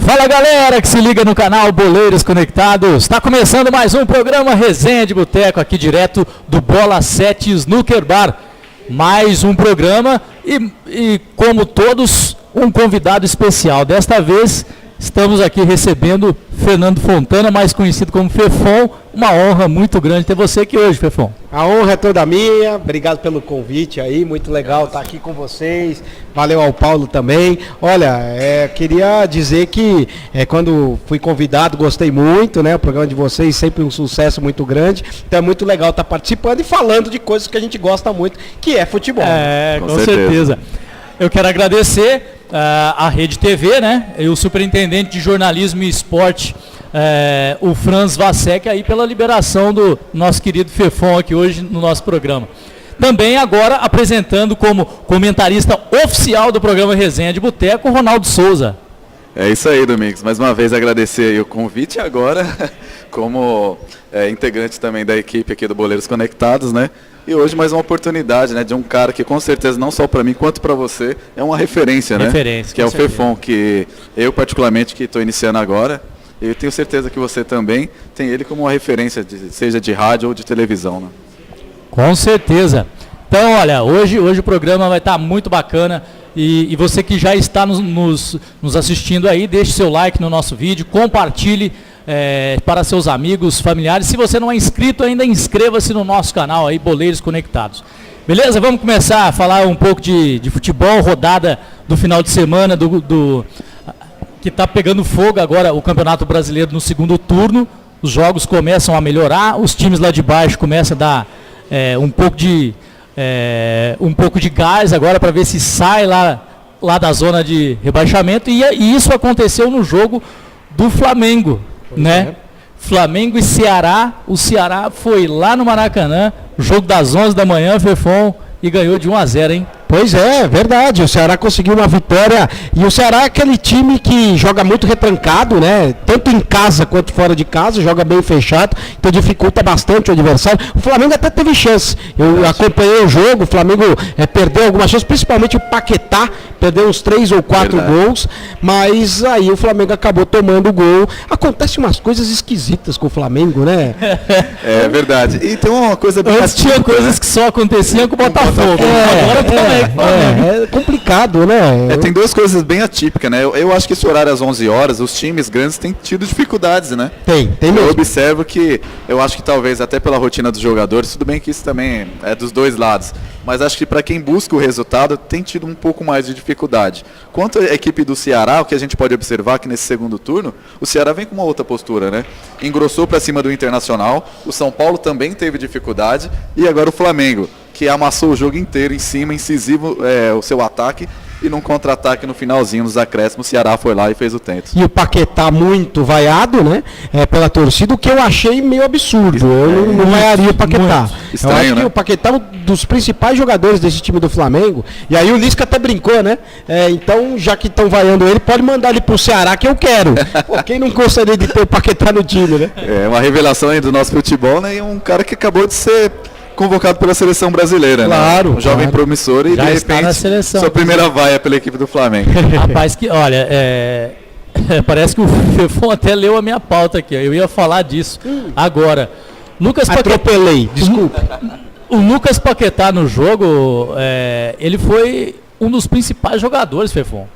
Fala galera que se liga no canal Boleiros Conectados, está começando mais um programa Resenha de Boteco aqui direto do Bola 7 Snooker Bar. Mais um programa e como todos, um convidado especial. Desta vez estamos aqui recebendo Fernando Fontana, mais conhecido como Fefon. Uma honra muito grande ter você aqui hoje, Fefon. A honra é toda minha, obrigado pelo convite aí, muito legal estar aqui com vocês, valeu ao Paulo também. Olha, queria dizer que quando fui convidado, gostei muito, né? O programa de vocês sempre um sucesso muito grande, então é muito legal estar participando e falando de coisas que a gente gosta muito, que é futebol. Com certeza. Eu quero agradecer a Rede TV, né? E o superintendente de jornalismo e esporte, o Franz Vasek, aí pela liberação do nosso querido Fefon aqui hoje no nosso programa. Também agora apresentando como comentarista oficial do programa Resenha de Boteco, o Ronaldo Souza. É isso aí, Domingos. Mais uma vez agradecer aí o convite agora, como integrante também da equipe aqui do Boleiros Conectados, né? E hoje mais uma oportunidade, né, de um cara que com certeza não só para mim quanto para você é uma referência, né? Que é o Fefon, que eu particularmente que estou iniciando agora. Eu tenho certeza que você também tem ele como uma referência, seja de rádio ou de televisão, né? Com certeza. Então, olha, hoje o programa vai estar muito bacana. E você que já está nos assistindo aí, deixe seu like no nosso vídeo, compartilhe para seus amigos, familiares. Se você não é inscrito ainda, inscreva-se no nosso canal aí, Boleiros Conectados. Beleza? Vamos começar a falar um pouco de futebol, rodada do final de semana, que está pegando fogo agora o Campeonato Brasileiro no segundo turno. Os jogos começam a melhorar, os times lá de baixo começam a dar um pouco de gás agora para ver se sai lá da zona de rebaixamento. E isso aconteceu no jogo do Flamengo, né? Flamengo e Ceará. O Ceará foi lá no Maracanã, jogo das 11 da manhã, Fefon, e ganhou de 1-0, hein? Pois é, verdade, o Ceará conseguiu uma vitória, e o Ceará é aquele time que joga muito retrancado, né, tanto em casa quanto fora de casa, joga bem fechado, então dificulta bastante o adversário. O Flamengo até teve chance, eu acompanhei o jogo, o Flamengo perdeu algumas chances, principalmente o Paquetá, perdeu uns 3 ou 4 gols, mas aí o Flamengo acabou tomando o gol. Acontecem umas coisas esquisitas com o Flamengo, né? É verdade, e tem uma coisa bem antes tinha coisas que só aconteciam com o Botafogo, agora também. É complicado, né? Tem duas coisas bem atípicas, né? Eu acho que esse horário às 11 horas, os times grandes têm tido dificuldades, né? Tem mesmo. Eu observo que, eu acho que talvez até pela rotina dos jogadores, tudo bem que isso também é dos dois lados, mas acho que para quem busca o resultado, tem tido um pouco mais de dificuldade. Quanto à equipe do Ceará, o que a gente pode observar que nesse segundo turno, o Ceará vem com uma outra postura, né? Engrossou para cima do Internacional, o São Paulo também teve dificuldade, e agora o Flamengo, que amassou o jogo inteiro em cima, incisivo o seu ataque, e num contra-ataque no finalzinho, nos acréscimos, o Ceará foi lá e fez o tento. E o Paquetá muito vaiado, né, pela torcida, o que eu achei meio absurdo. Eu não vaiaria o Paquetá. Estranho, eu acho que né? O Paquetá é um dos principais jogadores desse time do Flamengo, e aí o Lisca até brincou, né? Então, já que estão vaiando ele, pode mandar ele pro Ceará que eu quero. Pô, quem não gostaria de ter o Paquetá no time, né? É uma revelação aí do nosso futebol, né, e um cara que acabou de ser convocado pela seleção brasileira, claro, né? Um jovem promissor e já de está repente na seleção, sua primeira vaia pela equipe do Flamengo. Rapaz, que olha, parece que o Fefon até leu a minha pauta aqui, eu ia falar disso agora. Atropelei, desculpa. O Lucas Paquetá no jogo, ele foi um dos principais jogadores, Fefon.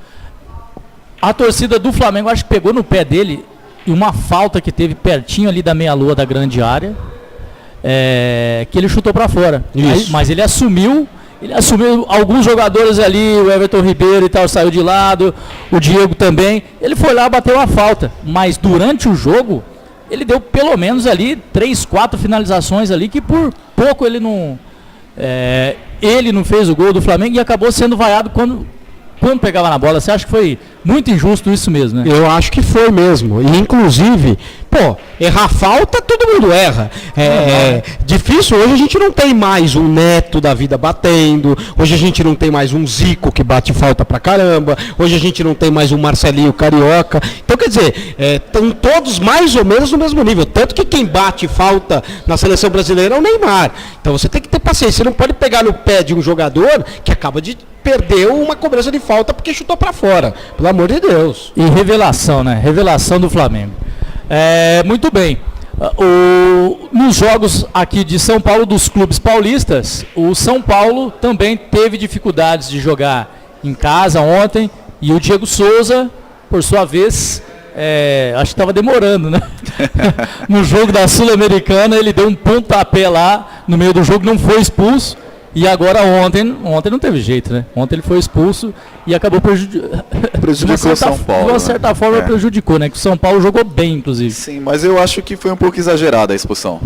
A torcida do Flamengo acho que pegou no pé dele e uma falta que teve pertinho ali da meia-lua da grande área, que ele chutou para fora. Aí, mas ele assumiu alguns jogadores ali, o Everton Ribeiro e tal, saiu de lado, o Diego também. Ele foi lá, bateu a falta, mas durante o jogo, ele deu pelo menos ali 3, 4 finalizações ali, que por pouco ele não fez o gol do Flamengo e acabou sendo vaiado quando pegava na bola. Você acha que foi muito injusto isso mesmo, né? Eu acho que foi mesmo. E inclusive, errar falta, todo mundo erra. Difícil, hoje a gente não tem mais um Neto da vida batendo, hoje a gente não tem mais um Zico que bate falta pra caramba, hoje a gente não tem mais um Marcelinho Carioca. Então, quer dizer, estão todos mais ou menos no mesmo nível. Tanto que quem bate falta na seleção brasileira é o Neymar. Então você tem que ter paciência, você não pode pegar no pé de um jogador que acaba de perdeu uma cobrança de falta porque chutou para fora, pelo amor de Deus. E revelação, né? Revelação do Flamengo. Muito bem. Nos jogos aqui de São Paulo, dos clubes paulistas, o São Paulo também teve dificuldades de jogar em casa ontem, e o Diego Souza, por sua vez, acho que estava demorando, né? No jogo da Sul-Americana, ele deu um pontapé lá no meio do jogo, não foi expulso. E agora ontem não teve jeito, né? Ontem ele foi expulso e acabou prejudicou o São Paulo. De uma certa forma prejudicou, né? Que o São Paulo jogou bem, inclusive. Sim, mas eu acho que foi um pouco exagerada a expulsão.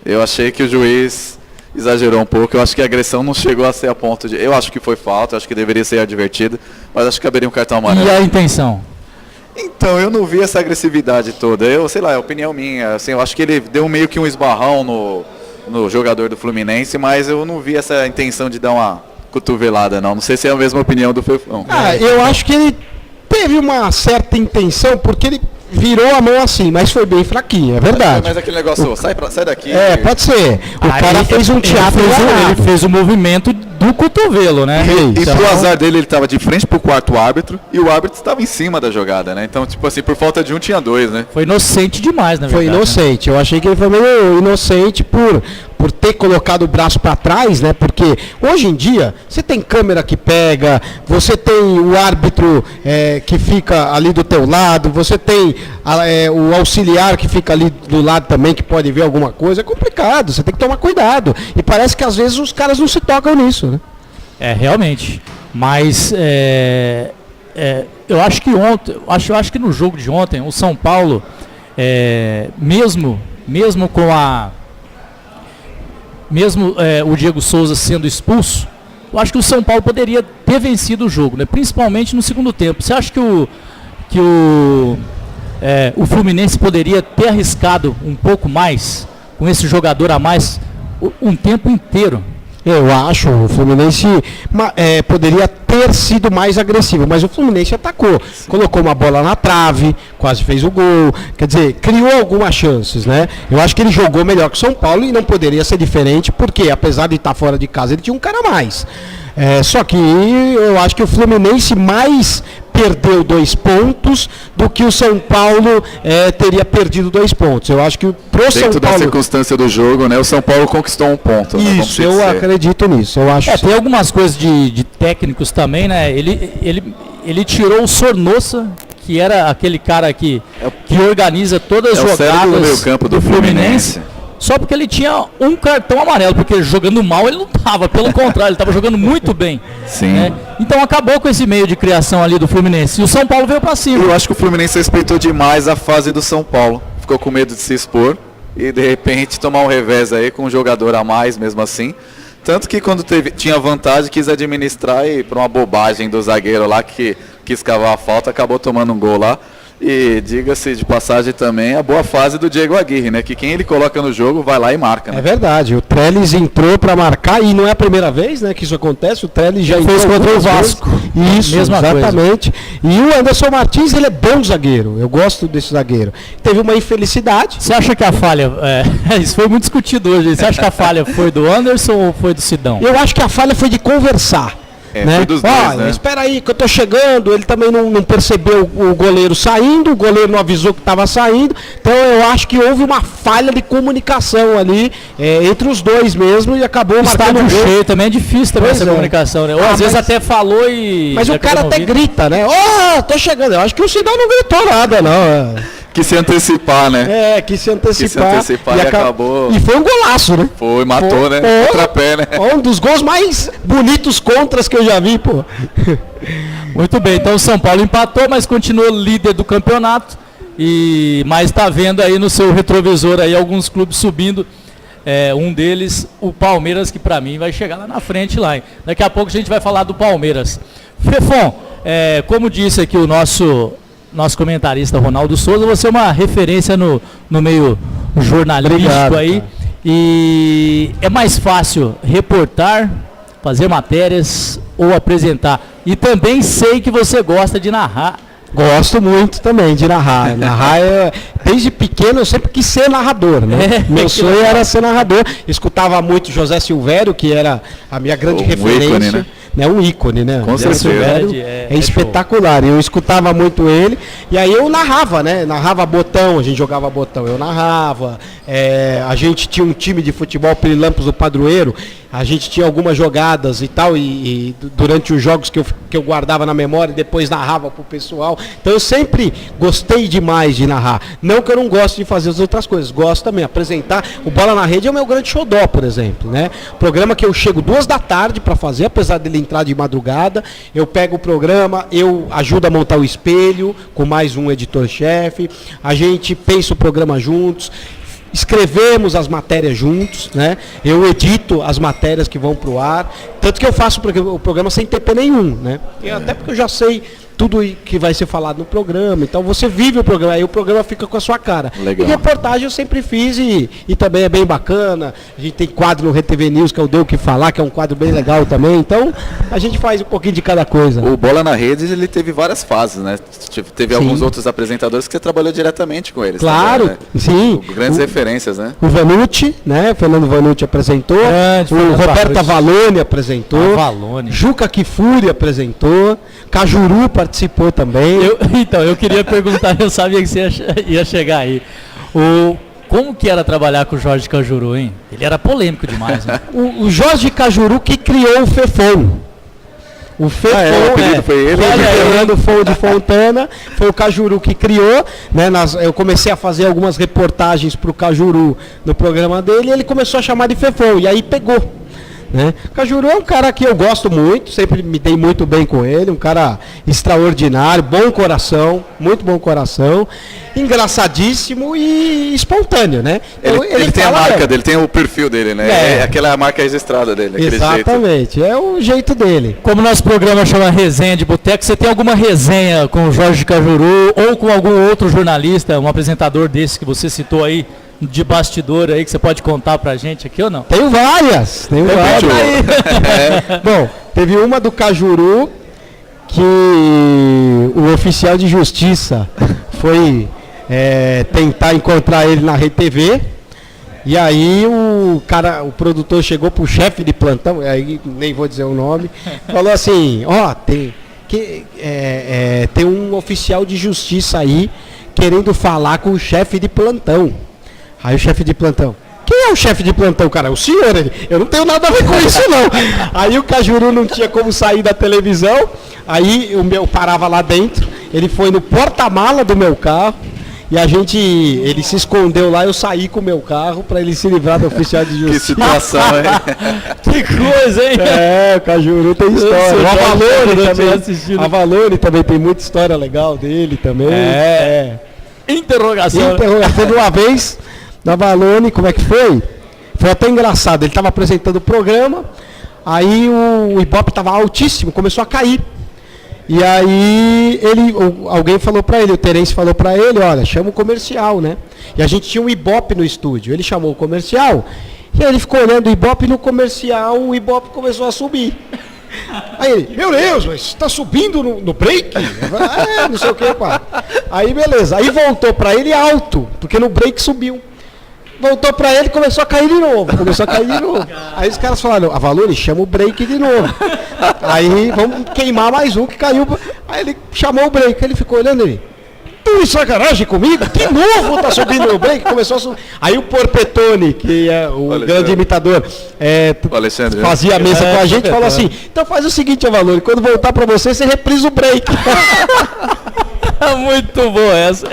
Eu achei que o juiz exagerou um pouco. Eu acho que a agressão não chegou a ser a ponto de... Eu acho que foi falta, acho que deveria ser advertido, mas acho que caberia um cartão amarelo. E a intenção? Então, eu não vi essa agressividade toda. Sei lá, é opinião minha. Assim, eu acho que ele deu meio que um esbarrão no jogador do Fluminense, mas eu não vi essa intenção de dar uma cotovelada, não. Não sei se é a mesma opinião do Fefão. Eu acho que ele teve uma certa intenção, porque ele virou a mão assim, mas foi bem fraquinho, é verdade. Mas aquele negócio, sai daqui. Pode ser. O cara fez um teatro. Ele fez o movimento do cotovelo, né? E pro azar dele, ele estava de frente pro quarto árbitro e o árbitro estava em cima da jogada, né? Então, tipo assim, por falta de um, tinha dois, né? Foi inocente demais, na verdade. Foi inocente. Né? Eu achei que ele foi meio inocente por ter colocado o braço para trás, né? Porque hoje em dia, você tem câmera que pega, você tem o árbitro que fica ali do teu lado, você tem o auxiliar que fica ali do lado também, que pode ver alguma coisa. É complicado, você tem que tomar cuidado. E parece que às vezes os caras não se tocam nisso, né? Realmente. Mas eu acho que ontem, eu acho que no jogo de ontem, o São Paulo, mesmo com o Diego Souza sendo expulso, eu acho que o São Paulo poderia ter vencido o jogo, né? Principalmente no segundo tempo. Você acha que o Fluminense poderia ter arriscado um pouco mais com esse jogador a mais um tempo inteiro? Eu acho, o Fluminense poderia ter sido mais agressivo, mas o Fluminense atacou, colocou uma bola na trave, quase fez o gol, quer dizer, criou algumas chances, né? Eu acho que ele jogou melhor que o São Paulo e não poderia ser diferente, porque apesar de estar fora de casa, ele tinha um cara a mais. Só que eu acho que o Fluminense mais perdeu 2 pontos do que o São Paulo teria perdido 2 pontos. Eu acho que pro São Paulo... Dentro da circunstância do jogo, né, o São Paulo conquistou 1 ponto. Isso, né, eu acredito nisso. Eu acho tem algumas coisas de técnicos também, né? Ele tirou o Sornosa, que era aquele cara que organiza todas as jogadas do meio campo do Fluminense. Só porque ele tinha um cartão amarelo, porque jogando mal ele não estava, pelo contrário, ele estava jogando muito bem. Sim. Né? Então acabou com esse meio de criação ali do Fluminense. E o São Paulo veio para cima. Eu acho que o Fluminense respeitou demais a fase do São Paulo. Ficou com medo de se expor e de repente tomar um revés aí com um jogador a mais mesmo assim. Tanto que quando tinha vantagem, quis administrar e por uma bobagem do zagueiro lá que quis cavar a falta, acabou tomando um gol lá. E diga-se de passagem também a boa fase do Diego Aguirre, né? Que quem ele coloca no jogo vai lá e marca, né? É verdade, o Trellis entrou para marcar e não é a primeira vez, né, que isso acontece, o Trellis já fez contra o Vasco. Isso, mesma exatamente. Coisa. E o Anderson Martins, ele é bom zagueiro, eu gosto desse zagueiro. Teve uma infelicidade. Você acha que a falha, isso foi muito discutido hoje, você acha que a falha foi do Anderson ou foi do Sidão? Eu acho que a falha foi de conversar. Né? Foi dos dois, né? Espera aí que eu tô chegando, ele também não percebeu o goleiro saindo, o goleiro não avisou que estava saindo, então eu acho que houve uma falha de comunicação ali entre os dois mesmo e acabou marcando o estádio cheio, também é difícil também essa comunicação, né? Ou às vezes até falou e... Mas o cara até grita, né? Tô chegando, eu acho que o Sidão não gritou nada, não. Quis se antecipar, né? Quis se antecipar e acabou... E foi um golaço, né? Foi, matou, né? Contrapé, né? Um dos gols mais bonitos contras que eu já vi, pô. Muito bem, então o São Paulo empatou, mas continua líder do campeonato. Mas está vendo aí no seu retrovisor aí alguns clubes subindo. Um deles, o Palmeiras, que para mim vai chegar lá na frente lá. Hein? Daqui a pouco a gente vai falar do Palmeiras. Fefon, como disse aqui o nosso comentarista Ronaldo Souza, você é uma referência no meio jornalístico. Obrigado, aí. Cara. E é mais fácil reportar, fazer matérias ou apresentar. E também sei que você gosta de narrar. Gosto muito também de narrar. Desde pequeno eu sempre quis ser narrador, né? Meu sonho era ser narrador. Escutava muito José Silvério, que era a minha grande referência. Ícone, né? né, um ícone, né? Com André certeza. Silvério É é espetacular. Eu escutava muito ele, e aí eu narrava, né? Narrava botão, a gente jogava botão, eu narrava. A gente tinha um time de futebol Pirilampos do Padroeiro, a gente tinha algumas jogadas e tal, e durante os jogos que eu guardava na memória e depois narrava pro pessoal. Então eu sempre gostei demais de narrar. Não que eu não goste de fazer as outras coisas, gosto também. Apresentar o Bola na Rede é o meu grande xodó, por exemplo, né? Programa que eu chego 2 da tarde para fazer, apesar dele entrar de madrugada. Eu pego o programa, eu ajudo a montar o espelho com mais um editor-chefe. A gente pensa o programa juntos. Escrevemos as matérias juntos, né? Eu edito as matérias que vão para o ar, tanto que eu faço o programa sem TP nenhum, né? Até porque eu já sei tudo que vai ser falado no programa, então você vive o programa, aí o programa fica com a sua cara. Legal. E reportagem eu sempre fiz e também é bem bacana. A gente tem quadro no RTV News, que é o Deu o Que Falar, que é um quadro bem legal também, então a gente faz um pouquinho de cada coisa. O Bola na Rede, ele teve várias fases, né? Teve alguns outros apresentadores que você trabalhou diretamente com eles. Claro, também, né? sim. Grandes referências, né? O Vanucci, né? O Fernando Vanucci apresentou. Grande, O Roberto Vanucci. Avalone apresentou. Avalone. Juca Kifuri apresentou. Cajuru participou também. Eu queria perguntar, eu sabia que você ia chegar aí. Como que era trabalhar com o Jorge Cajuru, hein? Ele era polêmico demais, né? O Jorge Cajuru que criou o Fefon. O Fefon, o apelido foi ele. Fernando Fon de Fontana, foi o Cajuru que criou, né? Eu comecei a fazer algumas reportagens para o Cajuru no programa dele, e ele começou a chamar de Fefon, e aí pegou. Né? Cajuru é um cara que eu gosto muito, sempre me dei muito bem com ele, um cara extraordinário, bom coração, muito bom coração, engraçadíssimo e espontâneo, né? Então, Ele tem a marca dele, tem o perfil dele, né? Aquela marca registrada dele, aquele exatamente, jeito. é o jeito dele. Como nosso programa chama Resenha de Boteco, você tem alguma resenha com o Jorge Cajuru ou com algum outro jornalista, um apresentador desse que você citou aí, de bastidor aí, que você pode contar pra gente aqui ou não? Tenho várias. Bom, teve uma do Cajuru que o oficial de justiça foi tentar encontrar ele na Rede TV. E aí o produtor chegou pro chefe de plantão, aí nem vou dizer o nome, falou assim, tem um oficial de justiça aí querendo falar com o chefe de plantão. Aí o chefe de plantão, quem é o chefe de plantão, cara? O senhor, eu não tenho nada a ver com isso não. Aí o Cajuru não tinha como sair da televisão, aí o meu parava lá dentro, ele foi no porta-mala do meu carro, e ele se escondeu lá, eu saí com o meu carro para ele se livrar do oficial de justiça. Que situação, hein? Que coisa, hein? O Cajuru tem história. O Avalone também tem muita história legal dele também. Interrogação. Teve uma vez, da Avalone, como é que foi? Foi até engraçado, ele estava apresentando o programa, aí o Ibope estava altíssimo, começou a cair. E aí alguém falou para ele, o Terence falou para ele, olha, chama o comercial, né? E a gente tinha um Ibope no estúdio, ele chamou o comercial, e aí ele ficou olhando o Ibope, e no comercial o Ibope começou a subir. Aí ele, meu Deus, mas está subindo no break? Não sei o que, pá. Aí beleza, aí voltou para ele alto, porque no break subiu. Voltou pra ele e começou a cair de novo. Aí os caras falaram, Avalone, chama o break de novo. Aí vamos queimar mais um que caiu. Aí ele chamou o break, ele ficou olhando ele. Tu em sacanagem comigo? De novo tá subindo no break? Começou a subir. Aí o Porpetone, que é o grande imitador, fazia a mesa com a gente, falou assim, então faz o seguinte, Avalone, quando voltar pra você reprisa o break. Muito boa essa.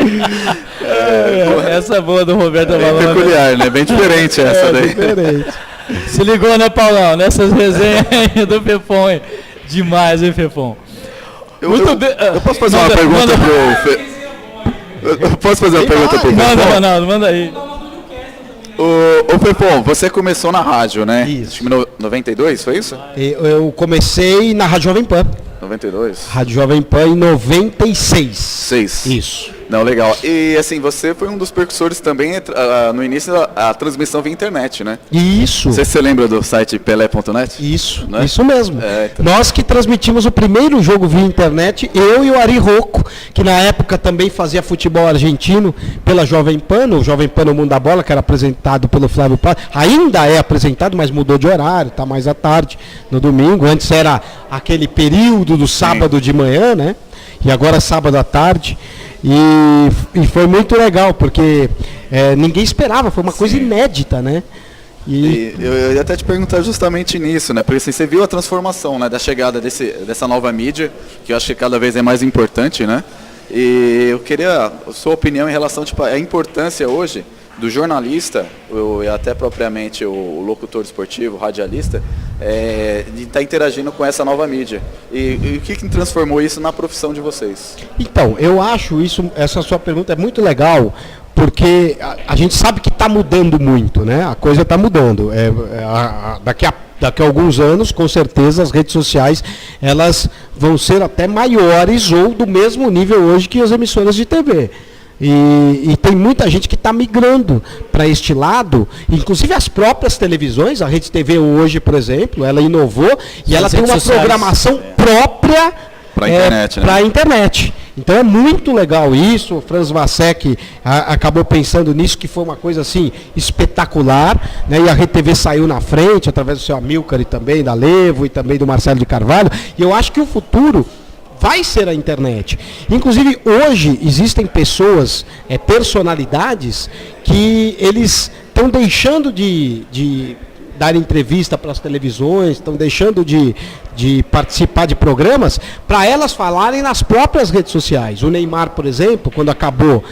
Essa é boa do Roberto Avalone. Bem peculiar, né? Bem diferente essa daí. Diferente. Se ligou, né, Paulão? Nessas resenhas aí do Fefon. Demais, hein, Fefon? Eu posso fazer uma pergunta pro... Eu posso fazer uma pergunta pro Fefon? Manda, Ronaldo, manda aí. Ô Fefon, você começou na rádio, né? Isso. Em 92, foi isso? Eu comecei na Rádio Jovem Pan. 92? Rádio Jovem Pan em 96. 6. Isso. Não, legal. E assim, você foi um dos precursores também no início da transmissão via internet, né? Isso. Não sei se você lembra do site pelé.net? Isso, né? Isso mesmo. Então. Nós que transmitimos o primeiro jogo via internet, eu e o Ari Rocco, que na época também fazia futebol argentino pela Jovem Pan, o Jovem Pan no Mundo da Bola, que era apresentado pelo Flávio Paz, ainda é apresentado, mas mudou de horário, está mais à tarde, no domingo. Antes era aquele período do sábado de manhã, né? E agora é sábado à tarde. E foi muito legal, porque ninguém esperava, foi uma coisa inédita, né? E eu ia até te perguntar justamente nisso, né? Porque assim, você viu a transformação, né, da chegada dessa nova mídia, que eu acho que cada vez é mais importante, né? E eu queria a sua opinião em relação à importância hoje do jornalista, e até propriamente o locutor esportivo, o radialista, de estar interagindo com essa nova mídia. E o que transformou isso na profissão de vocês? Então, eu acho essa sua pergunta é muito legal, porque a gente sabe que está mudando muito, né? A coisa está mudando. Daqui a alguns anos, com certeza, as redes sociais elas vão ser até maiores ou do mesmo nível hoje que as emissoras de TV. E tem muita gente que está migrando para este lado, inclusive as próprias televisões, a Rede TV hoje, por exemplo, ela inovou e ela tem uma programação própria para a internet. Então é muito legal isso, o Franz Vasek acabou pensando nisso, que foi uma coisa assim espetacular, né? E a Rede TV saiu na frente, através do seu Amilcar e também da Levo e também do Marcelo de Carvalho, e eu acho que o futuro vai ser a internet. Inclusive, hoje existem pessoas, personalidades, que eles estão deixando de dar entrevista para as televisões, estão deixando de participar de programas, para elas falarem nas próprias redes sociais. O Neymar, por exemplo, quando acabou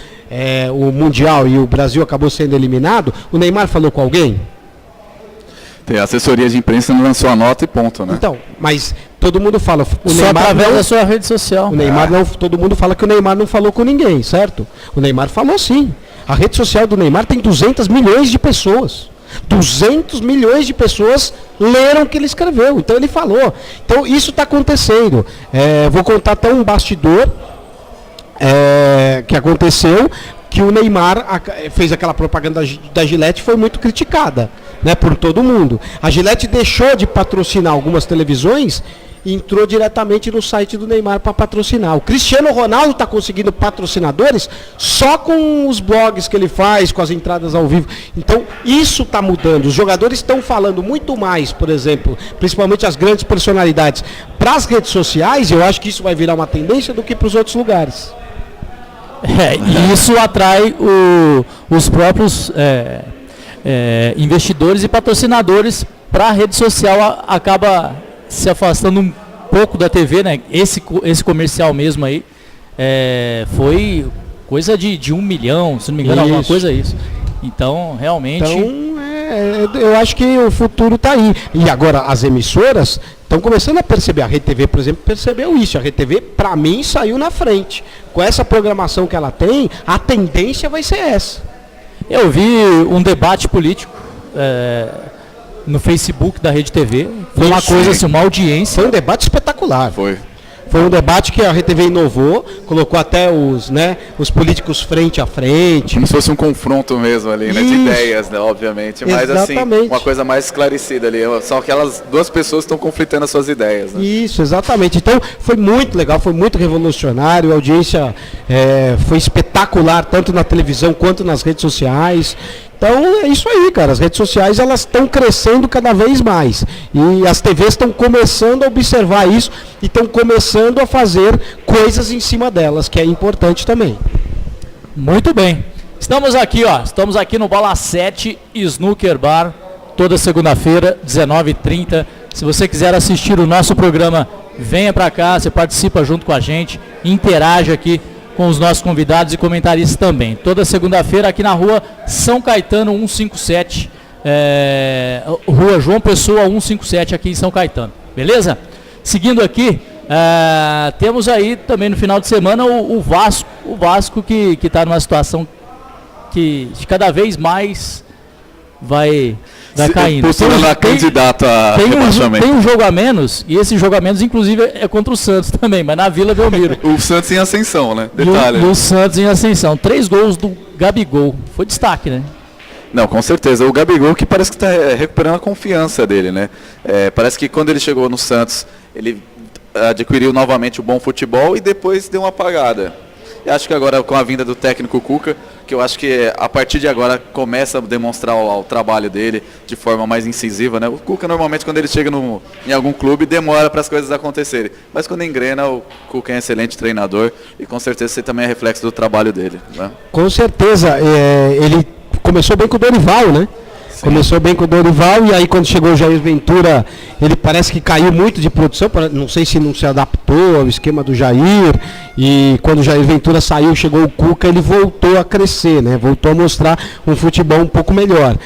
o Mundial e o Brasil acabou sendo eliminado, o Neymar falou com alguém? Tem a assessoria de imprensa, não lançou a nota e ponto, né? Então, mas todo mundo fala... Só através da sua rede social. O Neymar não, todo mundo fala que o Neymar não falou com ninguém, certo? O Neymar falou sim. A rede social do Neymar tem 200 milhões de pessoas. 200 milhões de pessoas leram o que ele escreveu. Então ele falou. Então isso está acontecendo. Vou contar até um bastidor que aconteceu, que o Neymar fez aquela propaganda da Gillette e foi muito criticada, né, por todo mundo. A Gillette deixou de patrocinar algumas televisões e entrou diretamente no site do Neymar para patrocinar. O Cristiano Ronaldo está conseguindo patrocinadores só com os blogs que ele faz, com as entradas ao vivo. Então, isso está mudando. Os jogadores estão falando muito mais, por exemplo, principalmente as grandes personalidades, para as redes sociais, e eu acho que isso vai virar uma tendência, do que para os outros lugares. E isso atrai os próprios investidores e patrocinadores para a rede social, acaba se afastando um pouco da TV, né? Esse comercial mesmo aí foi coisa de 1 milhão, se não me engano, alguma coisa isso. Então, realmente... eu acho que o futuro está aí. E agora as emissoras estão começando a perceber. A Rede TV, por exemplo, percebeu isso. A Rede TV, para mim, saiu na frente. Com essa programação que ela tem, a tendência vai ser essa. Eu vi um debate político no Facebook da Rede TV. Foi uma coisa assim, uma audiência. Foi um debate espetacular. Foi um debate que a Rede TV inovou, colocou até os políticos frente a frente. Como se fosse um confronto mesmo ali, né? De ideias, né? Obviamente. Mas exatamente. Assim, uma coisa mais esclarecida ali. São aquelas duas pessoas que estão conflitando as suas ideias, né? Isso, exatamente. Então, foi muito legal, foi muito revolucionário. A audiência foi espetacular, tanto na televisão quanto nas redes sociais. Então é isso aí, cara. As redes sociais elas estão crescendo cada vez mais. E as TVs estão começando a observar isso e estão começando a fazer coisas em cima delas, que é importante também. Muito bem. Estamos aqui no Bola 7 Snooker Bar, toda segunda-feira, 19h30. Se você quiser assistir o nosso programa, venha para cá, você participa junto com a gente, interage aqui com os nossos convidados e comentaristas também. Toda segunda-feira aqui na rua São Caetano 157, rua João Pessoa 157 aqui em São Caetano. Beleza? Seguindo aqui, temos aí também no final de semana o Vasco que está numa situação que cada vez mais vai caindo. Postulando a candidato a rebaixamento. Tem um jogo a menos, e esse jogo a menos, inclusive, é contra o Santos também, mas na Vila Belmiro. O Santos em ascensão, né? Detalhe. E o Santos em ascensão. 3 gols do Gabigol. Foi destaque, né? Não, com certeza. O Gabigol que parece que está recuperando a confiança dele, né? Parece que quando ele chegou no Santos, ele adquiriu novamente o bom futebol e depois deu uma apagada. E acho que agora com a vinda do técnico Cuca, que eu acho que a partir de agora começa a demonstrar o trabalho dele de forma mais incisiva, né? O Cuca normalmente quando ele chega em algum clube demora para as coisas acontecerem, mas quando engrena o Cuca é um excelente treinador e com certeza você também é reflexo do trabalho dele, né? Com certeza, ele começou bem com o Dorival, né? Sim. Começou bem com o Dorival e aí quando chegou o Jair Ventura, ele parece que caiu muito de produção, não sei se não se adaptou ao esquema do Jair, e quando o Jair Ventura saiu, chegou o Cuca, ele voltou a crescer, né? Voltou a mostrar um futebol um pouco melhor.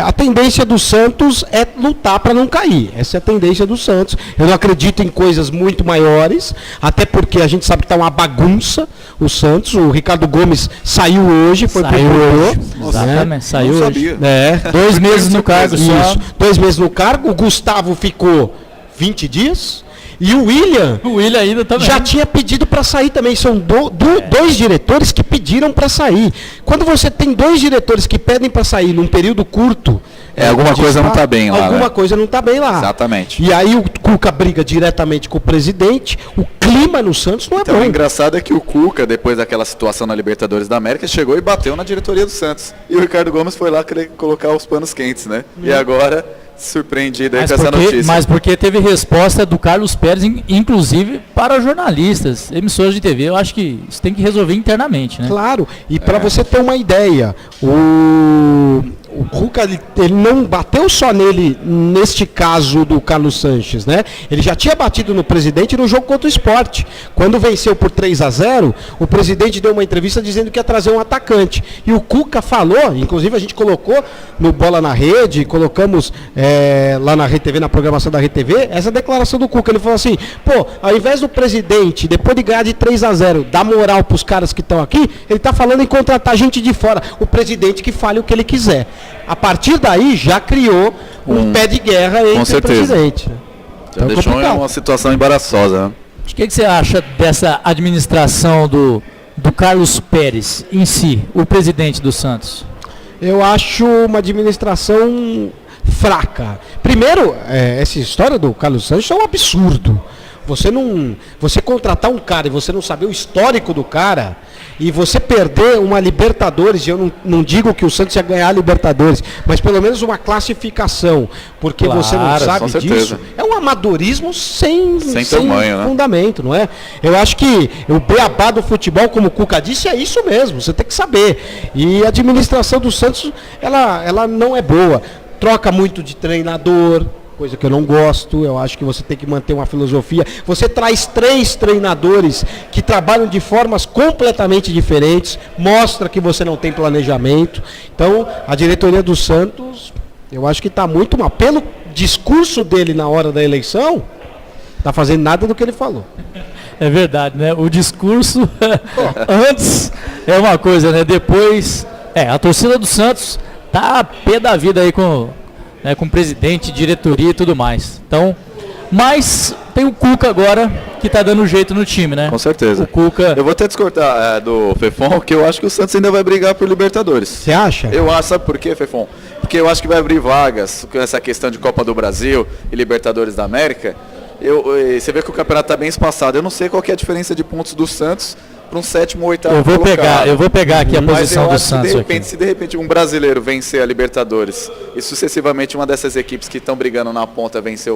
A tendência do Santos é lutar para não cair, essa é a tendência do Santos. Eu não acredito em coisas muito maiores, até porque a gente sabe que está uma bagunça o Santos, o Ricardo Gomes saiu hoje, foi pro hoje. Exatamente, saiu não hoje. Sabia. 2 meses no cargo só. Isso, 2 meses no cargo, o Gustavo ficou 20 dias e o William ainda também já tinha pedido para sair também. São dois diretores que pediram para sair. Quando você tem 2 diretores que pedem para sair num período curto, alguma coisa não está bem lá. Alguma coisa não está bem lá. Exatamente. E aí o Cuca briga diretamente com o presidente, o clima no Santos não é bom. O engraçado é que o Cuca, depois daquela situação na Libertadores da América, chegou e bateu na diretoria do Santos. E o Ricardo Gomes foi lá querer colocar os panos quentes, né? E agora, surpreendido aí com essa notícia. Mas porque teve resposta do Carlos Pérez, inclusive para jornalistas, emissoras de TV. Eu acho que isso tem que resolver internamente, né? Claro, e para você ter uma ideia, o Cuca, ele não bateu só nele, neste caso do Carlos Sanches, né? Ele já tinha batido no presidente no jogo contra o Sport. Quando venceu por 3-0, o presidente deu uma entrevista dizendo que ia trazer um atacante. E o Cuca falou, inclusive a gente colocou no Bola na Rede, colocamos lá na Rede TV, na programação da Rede TV, essa declaração do Cuca. Ele falou assim, ao invés do presidente, depois de ganhar de 3-0, dar moral para os caras que estão aqui, ele está falando em contratar gente de fora. O presidente que fale o que ele quiser. A partir daí já criou um pé de guerra entre o presidente. Já deixou uma situação embaraçosa. Né? O que você acha dessa administração do Carlos Pérez em si, o presidente do Santos? Eu acho uma administração fraca. Primeiro, essa história do Carlos Sanches é um absurdo. Você contratar um cara e você não saber o histórico do cara, e você perder uma Libertadores, e eu não digo que o Santos ia ganhar a Libertadores, mas pelo menos uma classificação, porque você não sabe disso, é um amadorismo sem tamanho, fundamento, não é? Eu acho que o beabá do futebol, como o Cuca disse, é isso mesmo, você tem que saber. E a administração do Santos, ela não é boa. Troca muito de treinador, coisa que eu não gosto. Eu acho que você tem que manter uma filosofia. Você traz 3 treinadores que trabalham de formas completamente diferentes, mostra que você não tem planejamento. Então, a diretoria do Santos, eu acho que está muito mal. Pelo discurso dele na hora da eleição, está fazendo nada do que ele falou. É verdade, né? O discurso antes é uma coisa, né? Depois, a torcida do Santos tá a pé da vida aí com presidente, diretoria e tudo mais. Então, mas tem o Cuca agora que tá dando jeito no time, né? Com certeza. O Cuca... Eu vou até discordar do Fefon, que eu acho que o Santos ainda vai brigar por Libertadores. Você acha? Eu acho, sabe por quê, Fefon? Porque eu acho que vai abrir vagas com essa questão de Copa do Brasil e Libertadores da América. Você vê que o campeonato tá bem espaçado. Eu não sei qual que é a diferença de pontos do Santos para um 7º ou 8º Eu vou pegar aqui a posição do Santos. Se de repente um brasileiro vencer a Libertadores e sucessivamente uma dessas equipes que estão brigando na ponta vencer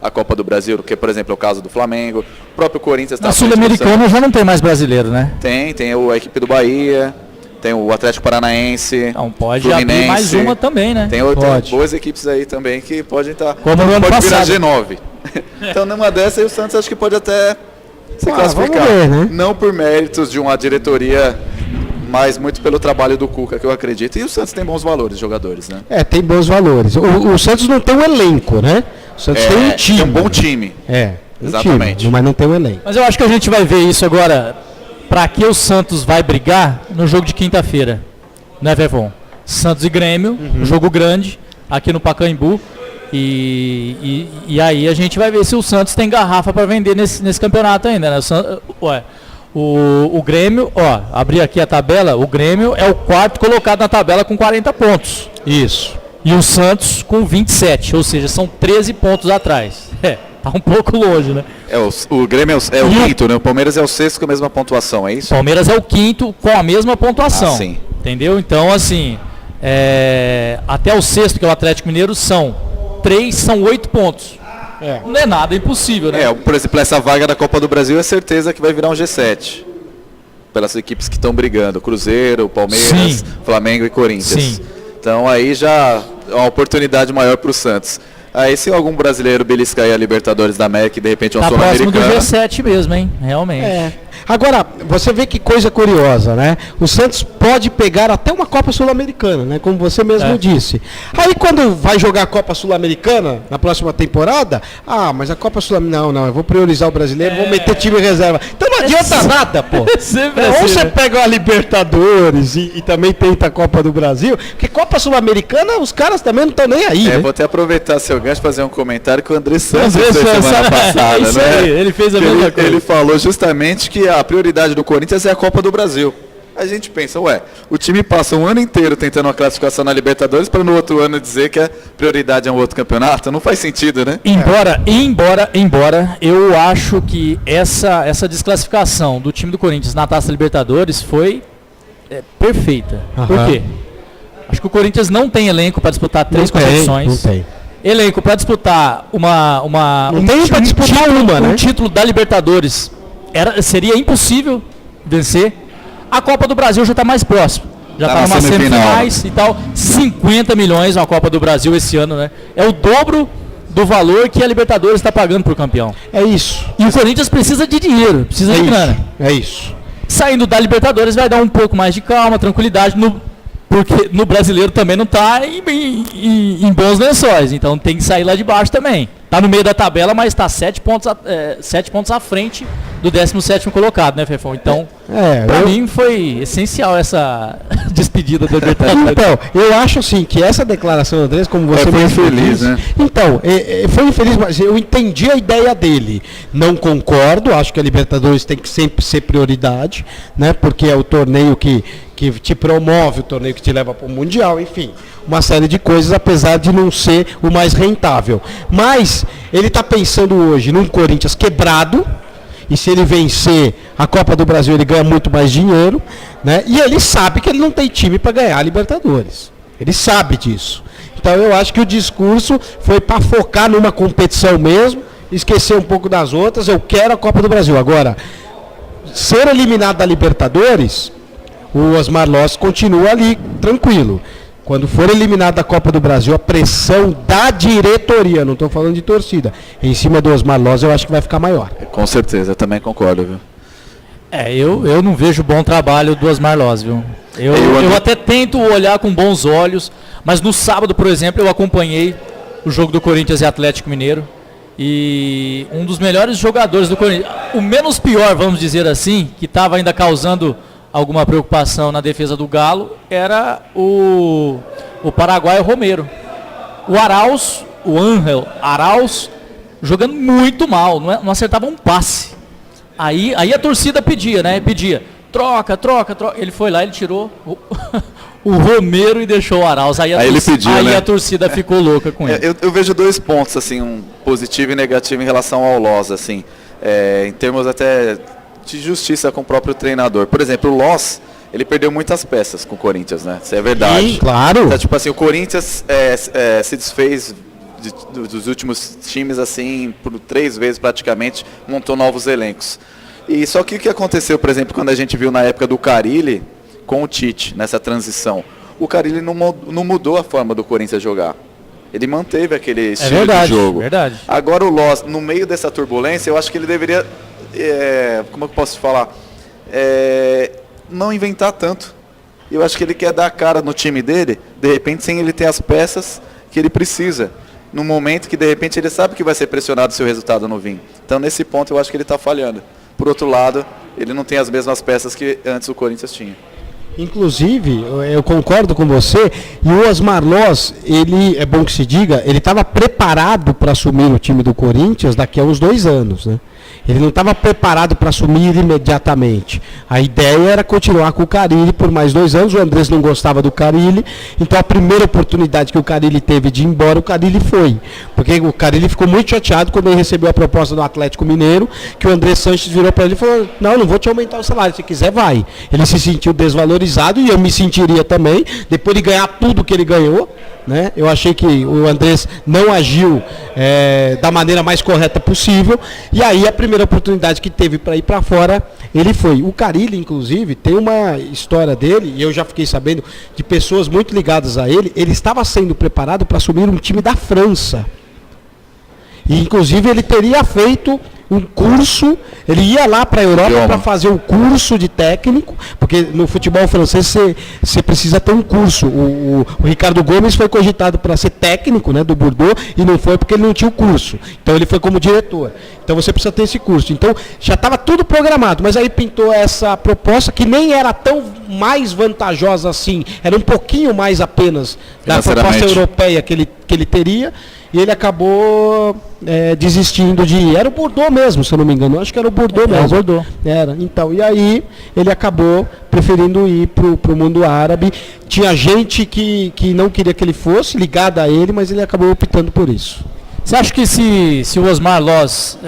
a Copa do Brasil, que por exemplo é o caso do Flamengo, o próprio Corinthians... Na Sul-Americana já não tem mais brasileiro, né? Tem a equipe do Bahia, tem o Atlético Paranaense, não pode abrir mais uma também, né? Tem boas equipes aí também que podem estar... Como no ano passado. Virar G9. Então numa dessas o Santos acho que pode até... se classificar, vamos ver, né? Não por méritos de uma diretoria, mas muito pelo trabalho do Cuca, que eu acredito. E o Santos tem bons valores, jogadores, né? Tem bons valores. O Santos não tem um elenco, né? O Santos tem um time. Tem um bom time. Exatamente. Time, mas não tem um elenco. Mas eu acho que a gente vai ver isso agora, para que o Santos vai brigar no jogo de quinta-feira, né, Vevon? Santos e Grêmio, um jogo grande aqui no Pacaembu. E aí a gente vai ver se o Santos tem garrafa para vender nesse campeonato ainda, né? O Grêmio, abri aqui a tabela, o Grêmio é o quarto colocado na tabela com 40 pontos. Isso. E o Santos com 27, ou seja, são 13 pontos atrás. Tá um pouco longe, né? O Grêmio é o quinto, né? O Palmeiras é o sexto com a mesma pontuação, é isso? O Palmeiras é o quinto com a mesma pontuação. Sim. Entendeu? Então, assim, até o sexto, que é o Atlético Mineiro, são 8 pontos. Não é nada impossível, né? Por exemplo, essa vaga da Copa do Brasil é certeza que vai virar um G7. Pelas equipes que estão brigando, Cruzeiro, Palmeiras, Flamengo e Corinthians. Sim. Então aí já é uma oportunidade maior para o Santos. Aí se algum brasileiro beliscar aí a Libertadores da América e de repente uma Sul-Americana... Tá próximo do G7 mesmo, hein? Realmente. Agora, você vê que coisa curiosa, né? O Santos pode pegar até uma Copa Sul-Americana, né? Como você mesmo disse. Aí quando vai jogar a Copa Sul-Americana na próxima temporada, mas a Copa Sul-Americana, não, eu vou priorizar o brasileiro, vou meter time reserva. Então não adianta nada, pô. Ou você pega a Libertadores e também tenta a Copa do Brasil, porque Copa Sul-Americana os caras também não estão nem aí, né? Vou até aproveitar seu gancho e fazer um comentário que o André Santos fez semana passada, isso né? Aí, ele fez a mesma coisa. Ele falou justamente que a prioridade do Corinthians é a Copa do Brasil. A gente pensa, o time passa um ano inteiro tentando uma classificação na Libertadores para no outro ano dizer que a prioridade é um outro campeonato? Não faz sentido, né? Embora eu acho que essa desclassificação do time do Corinthians na Taça Libertadores foi perfeita. Por quê? Acho que o Corinthians não tem elenco para disputar 3 competições. Não tem. Elenco para disputar um título da Libertadores seria impossível vencer. A Copa do Brasil já está mais próximo. Já está numa semifinais e tal. 50 milhões na Copa do Brasil esse ano, né? É o dobro do valor que a Libertadores está pagando para o campeão. É isso. E o Corinthians precisa de dinheiro, precisa de grana. É isso. Saindo da Libertadores vai dar um pouco mais de calma, tranquilidade, porque no brasileiro também não está em bons lençóis. Então tem que sair lá de baixo também. Está no meio da tabela, mas está 7 pontos à frente do 17º colocado, né, Fefão? Então, para mim foi essencial essa despedida do Libertadores. Então, eu acho assim que essa declaração do Andrés, como você foi infeliz, né? Então, foi infeliz, mas eu entendi a ideia dele. Não concordo, acho que a Libertadores tem que sempre ser prioridade, né? Porque é o torneio que te promove, o torneio que te leva para o Mundial, enfim, uma série de coisas, apesar de não ser o mais rentável. Mas ele está pensando hoje num Corinthians quebrado, e se ele vencer a Copa do Brasil, ele ganha muito mais dinheiro, né? E ele sabe que ele não tem time para ganhar a Libertadores. Ele sabe disso. Então eu acho que o discurso foi para focar numa competição mesmo, esquecer um pouco das outras. Eu quero a Copa do Brasil. Agora, ser eliminado da Libertadores, o Osmar Loss continua ali, tranquilo. Quando for eliminado da Copa do Brasil, a pressão da diretoria, não estou falando de torcida, em cima do Osmar Loss, eu acho que vai ficar maior. Com certeza, eu também concordo, viu? Eu não vejo bom trabalho do Osmar Loss, viu? Eu até tento olhar com bons olhos, mas no sábado, por exemplo, eu acompanhei o jogo do Corinthians e Atlético Mineiro, e um dos melhores jogadores do Corinthians, o menos pior, vamos dizer assim, que estava ainda causando alguma preocupação na defesa do Galo, era o paraguaio Romero. O Ángel Arauz, jogando muito mal, não acertava um passe. Aí a torcida pedia, né? Troca. Ele foi lá, ele tirou o Romero e deixou o Arauz. Aí ele pediu, né? A torcida ficou louca com ele. Eu vejo 2 pontos, assim, um positivo e negativo em relação ao Loss, assim, em termos até de justiça com o próprio treinador. Por exemplo, o Loss, ele perdeu muitas peças com o Corinthians, né? Isso é verdade. Sim, claro. Então, tipo assim, o Corinthians se desfez dos últimos times, assim, por 3 vezes praticamente, montou novos elencos. E só que o que aconteceu, por exemplo, quando a gente viu na época do Carille com o Tite, nessa transição, o Carille não mudou a forma do Corinthians jogar. Ele manteve aquele estilo de jogo. Verdade. Agora o Loss, no meio dessa turbulência, eu acho que ele deveria, como eu posso falar, não inventar tanto. Eu acho que ele quer dar a cara no time dele, de repente, sem ele ter as peças que ele precisa. No momento que, de repente, ele sabe que vai ser pressionado se o resultado não vir. Então, nesse ponto, eu acho que ele está falhando. Por outro lado, ele não tem as mesmas peças que antes o Corinthians tinha. Inclusive, eu concordo com você, e o Osmar Loz, ele, é bom que se diga, ele estava preparado para assumir o time do Corinthians daqui a uns 2 anos, né? Ele não estava preparado para assumir imediatamente. A ideia era continuar com o Carille por mais 2 anos. O Andrés não gostava do Carille, então a primeira oportunidade que o Carille teve de ir embora, o Carille foi. Porque o Carille ficou muito chateado quando ele recebeu a proposta do Atlético Mineiro, que o Andrés Sanches virou para ele e falou: não vou te aumentar o salário, se quiser vai. Ele se sentiu desvalorizado e eu me sentiria também, depois de ganhar tudo que ele ganhou. Né? Eu achei que o Andrés não agiu da maneira mais correta possível, e aí a primeira oportunidade que teve para ir para fora, ele foi. O Carille, inclusive, tem uma história dele, e eu já fiquei sabendo de pessoas muito ligadas a ele estava sendo preparado para assumir um time da França. E, inclusive, ele teria feito um curso, ele ia lá para a Europa para fazer um curso de técnico, porque no futebol francês você precisa ter um curso. O Ricardo Gomes foi cogitado para ser técnico, né, do Bordeaux, e não foi porque ele não tinha o curso. Então ele foi como diretor. Então você precisa ter esse curso. Então já estava tudo programado, mas aí pintou essa proposta que nem era tão mais vantajosa assim, era um pouquinho mais apenas da proposta europeia que ele teria. E ele acabou desistindo de ir. Era o Bordeaux mesmo, se eu não me engano. Eu acho que era o Bordeaux mesmo. O Bordeaux. Era. Então, e aí ele acabou preferindo ir para o mundo árabe. Tinha gente que não queria que ele fosse, ligada a ele, mas ele acabou optando por isso. Você acha que se o Osmar Loz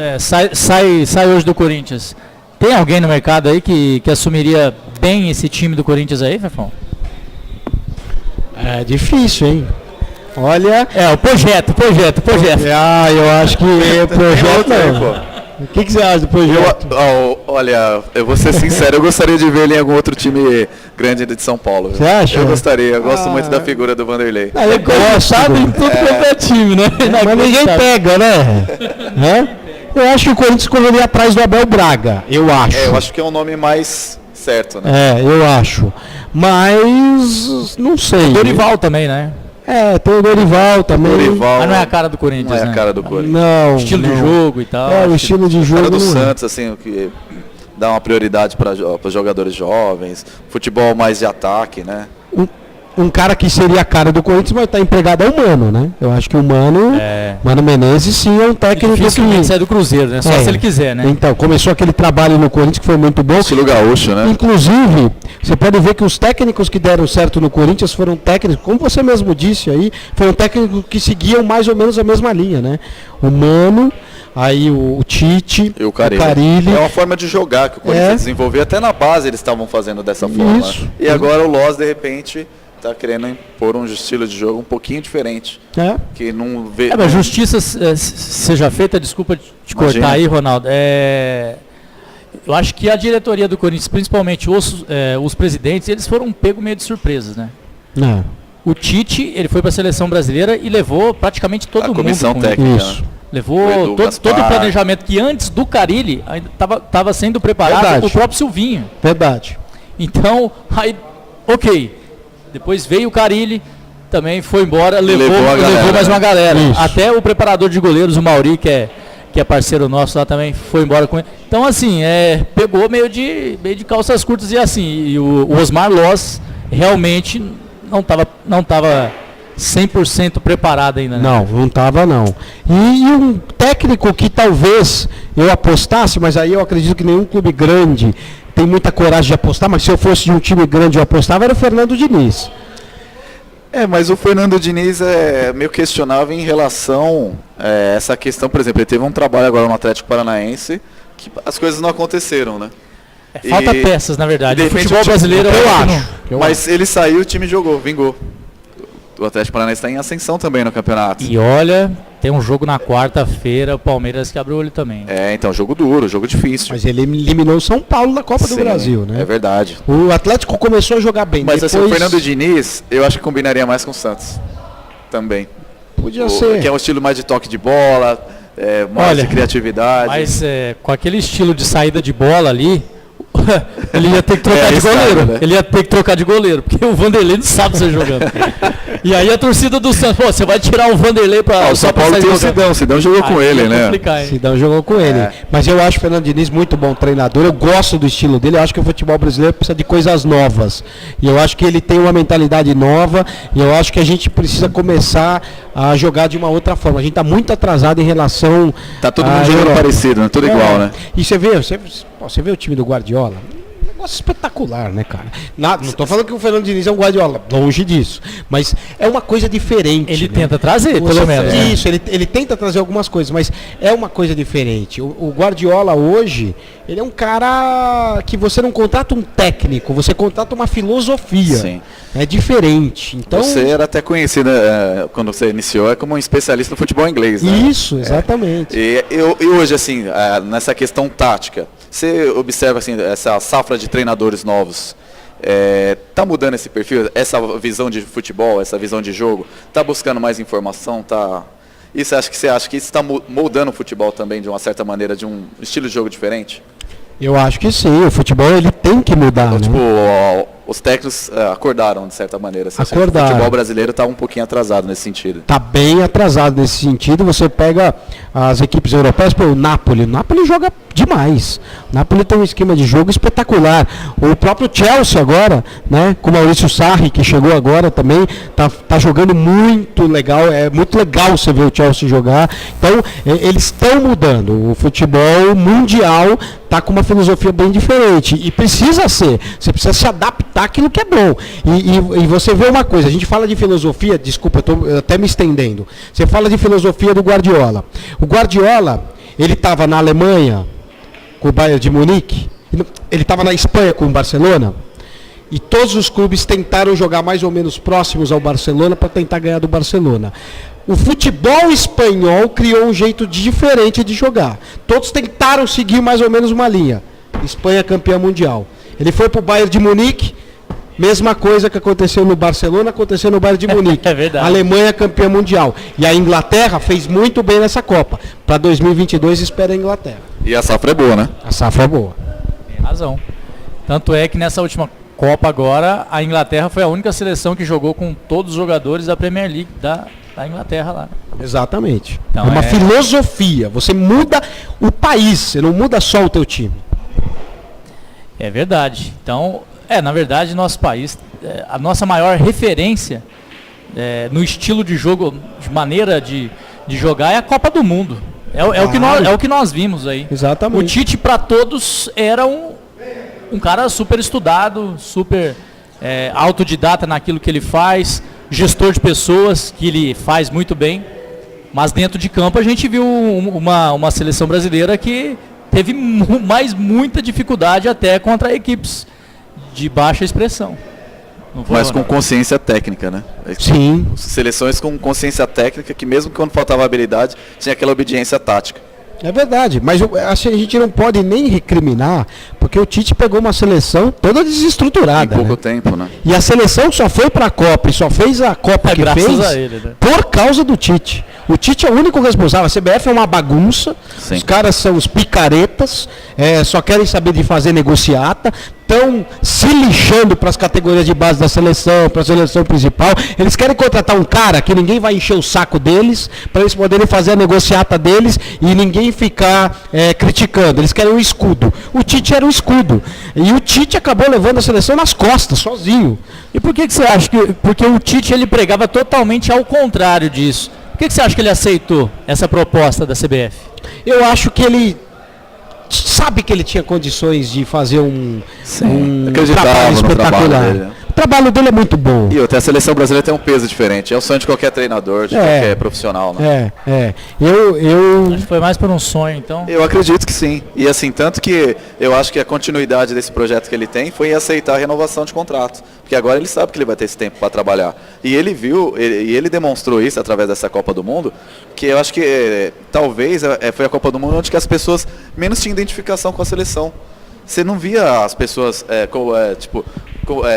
sai hoje do Corinthians, tem alguém no mercado aí que assumiria bem esse time do Corinthians aí, Fefão? É difícil, hein? Olha. O projeto. Eu acho que o projeto não. O que você acha do projeto? Olha, eu vou ser sincero, eu gostaria de ver ele em algum outro time grande de São Paulo. Você acha? Eu gostaria, eu gosto muito da figura do Vanderlei. Eu gosto em tudo quanto é time, né? Mas ninguém pega, né? Eu acho que o Corinthians correria atrás do Abel Braga, eu acho. Eu acho que é um nome mais certo, né? Eu acho. Mas não sei. O Dorival também, né? Tem o Dorival também. Mas não é a cara do Corinthians, não é né? a cara do Corinthians. Não. Estilo de jogo e tal. O estilo de jogo. A cara do Santos, assim, que dá uma prioridade para os jogadores jovens, futebol mais de ataque, né? Um cara que seria a cara do Corinthians vai estar empregado é o Mano, né? Eu acho que o Mano Menezes sim é um técnico que sai do Cruzeiro, né? Só se ele quiser, né? Então, começou aquele trabalho no Corinthians que foi muito bom. Estilo gaúcho, né? Inclusive, você pode ver que os técnicos que deram certo no Corinthians foram técnicos, como você mesmo disse aí, foram técnicos que seguiam mais ou menos a mesma linha, né? O Mano, aí o Tite, e o Carille. É uma forma de jogar que o Corinthians desenvolveu. Até na base eles estavam fazendo dessa forma. Isso. E agora o Loz, de repente, está querendo impor um estilo de jogo um pouquinho diferente. Que não vê. Mas justiça seja feita, desculpa te cortar aí, Ronaldo. Eu acho que a diretoria do Corinthians, principalmente os presidentes, eles foram pego meio de surpresas, né? O Tite, ele foi para a seleção brasileira e levou praticamente todo mundo. A comissão técnica. Isso. Levou todo o planejamento que antes do Carille ainda estava sendo preparado o próprio Silvinho. Verdade. Então, aí, ok. Depois veio o Carille, também foi embora, levou mais uma galera. Isso. Até o preparador de goleiros, o Mauri, que é parceiro nosso lá também, foi embora com ele. Então, assim, pegou meio de calças curtas e assim. E o Osmar Loz realmente não estava 100% preparado ainda, né? Não estava não. E um técnico que talvez eu apostasse, mas aí eu acredito que nenhum clube grande tem muita coragem de apostar, mas se eu fosse de um time grande eu apostava, era o Fernando Diniz. Mas o Fernando Diniz é meio questionável em relação a essa questão. Por exemplo, ele teve um trabalho agora no Atlético Paranaense que as coisas não aconteceram, né? Falta peças, na verdade. O futebol brasileiro eu acho. Mas ele saiu, o time jogou, vingou. O Atlético Paranaense está em ascensão também no campeonato. E olha, tem um jogo na quarta-feira, o Palmeiras que abre o olho também. Então, jogo duro, jogo difícil. Mas ele eliminou o São Paulo da Copa do Brasil, né? É verdade. O Atlético começou a jogar bem. Mas assim, o Fernando Diniz, eu acho que combinaria mais com o Santos. Também. Podia ser. Que é um estilo mais de toque de bola, mais de criatividade. Mas com aquele estilo de saída de bola ali, Ele ia ter que trocar de goleiro. Né? Ele ia ter que trocar de goleiro, porque o Vanderlei não sabe sair jogando. E aí a torcida do Santos, pô, você vai tirar o Vanderlei para o São Paulo tem o Sidão. O Sidão jogou com ele, né? Sidão jogou com ele. Mas eu acho o Fernando Diniz muito bom treinador. Eu gosto do estilo dele. Eu acho que o futebol brasileiro precisa de coisas novas. E eu acho que ele tem uma mentalidade nova. E eu acho que a gente precisa começar a jogar de uma outra forma. A gente está muito atrasado em relação. Tá todo mundo jogando parecido, né? Tudo igual, né? E você vê o time do Guardiola. Negócio espetacular, né, cara? Não estou falando que o Fernando Diniz é um Guardiola, longe disso. Mas é uma coisa diferente. Ele né? tenta trazer, pelo menos. Isso, ele tenta trazer algumas coisas, mas é uma coisa diferente. O Guardiola hoje, ele é um cara que você não contrata um técnico, você contrata uma filosofia. Sim. É diferente. Então, você era até conhecido, quando você iniciou, como um especialista no futebol inglês, né? Isso, exatamente. E hoje, assim, nessa questão tática, você observa assim, essa safra de treinadores novos, tá mudando esse perfil, essa visão de futebol, essa visão de jogo, tá buscando mais informação, tá... E você acha que isso está moldando o futebol também de uma certa maneira, de um estilo de jogo diferente? Eu acho que sim, o futebol ele tem que mudar, então, né? Tipo, os técnicos acordaram de certa maneira. Assim, acordaram. O futebol brasileiro está um pouquinho atrasado nesse sentido. Está bem atrasado nesse sentido. Você pega as equipes europeias, o Napoli joga demais. O Napoli tem um esquema de jogo espetacular. O próprio Chelsea agora, né, com o Maurício Sarri, que chegou agora também, tá jogando muito legal. É muito legal você ver o Chelsea jogar. Então, eles estão mudando. O futebol mundial está com uma filosofia bem diferente. E precisa ser. Você precisa se adaptar àquilo que é bom. E você vê uma coisa, a gente fala de filosofia, desculpa, eu estou até me estendendo. Você fala de filosofia do Guardiola. O Guardiola, ele estava na Alemanha com o Bayern de Munique, ele estava na Espanha com o Barcelona, e todos os clubes tentaram jogar mais ou menos próximos ao Barcelona para tentar ganhar do Barcelona. O futebol espanhol criou um jeito diferente de jogar. Todos tentaram seguir mais ou menos uma linha. Espanha campeã mundial. Ele foi para o Bayern de Munique, mesma coisa que aconteceu no Barcelona, aconteceu no Bayern de Munique. É verdade. A Alemanha campeã mundial. E a Inglaterra fez muito bem nessa Copa. Para 2022 espera a Inglaterra. E a safra é boa, né? A safra é boa. Tem razão. Tanto é que nessa última Copa agora, a Inglaterra foi a única seleção que jogou com todos os jogadores da Premier League da Inglaterra lá. Exatamente. Então, é uma filosofia. Você muda o país, você não muda só o teu time. É verdade. Então, na verdade, nosso país, a nossa maior referência no estilo de jogo, de maneira de jogar, é a Copa do Mundo. É o que nós vimos aí. Exatamente. O Tite, para todos, era um cara super estudado, super autodidata naquilo que ele faz, gestor de pessoas, que ele faz muito bem. Mas dentro de campo a gente viu uma seleção brasileira que teve muita dificuldade até contra equipes de baixa expressão. Mas com consciência técnica, né? Sim. Seleções com consciência técnica que mesmo quando faltava habilidade, tinha aquela obediência tática. É verdade, mas assim, a gente não pode nem recriminar, porque o Tite pegou uma seleção toda desestruturada. Em pouco né? tempo, né? E a seleção só foi para a Copa e só fez a Copa que fez a ele, né? por causa do Tite. O Tite é o único responsável. A CBF é uma bagunça, Sim. Os caras são os picaretas, só querem saber de fazer negociata, estão se lixando para as categorias de base da seleção, para a seleção principal. Eles querem contratar um cara que ninguém vai encher o saco deles, para eles poderem fazer a negociata deles e ninguém ficar criticando. Eles querem um escudo. O Tite era um escudo. E o Tite acabou levando a seleção nas costas, sozinho. E por que você acha que... Porque o Tite ele pregava totalmente ao contrário disso. Por que você acha que ele aceitou essa proposta da CBF? Eu acho que ele sabe que ele tinha condições de fazer um trabalho espetacular. O trabalho dele é muito bom. E até a seleção brasileira tem um peso diferente. É o sonho de qualquer treinador, de qualquer profissional, né? Eu Acho que foi mais por um sonho, então. Eu acredito que sim. E assim, tanto que eu acho que a continuidade desse projeto que ele tem foi aceitar a renovação de contrato. Porque agora ele sabe que ele vai ter esse tempo para trabalhar. E ele viu, e ele demonstrou isso através dessa Copa do Mundo, que eu acho que talvez foi a Copa do Mundo onde que as pessoas menos tinham identificação com a seleção. Você não via as pessoas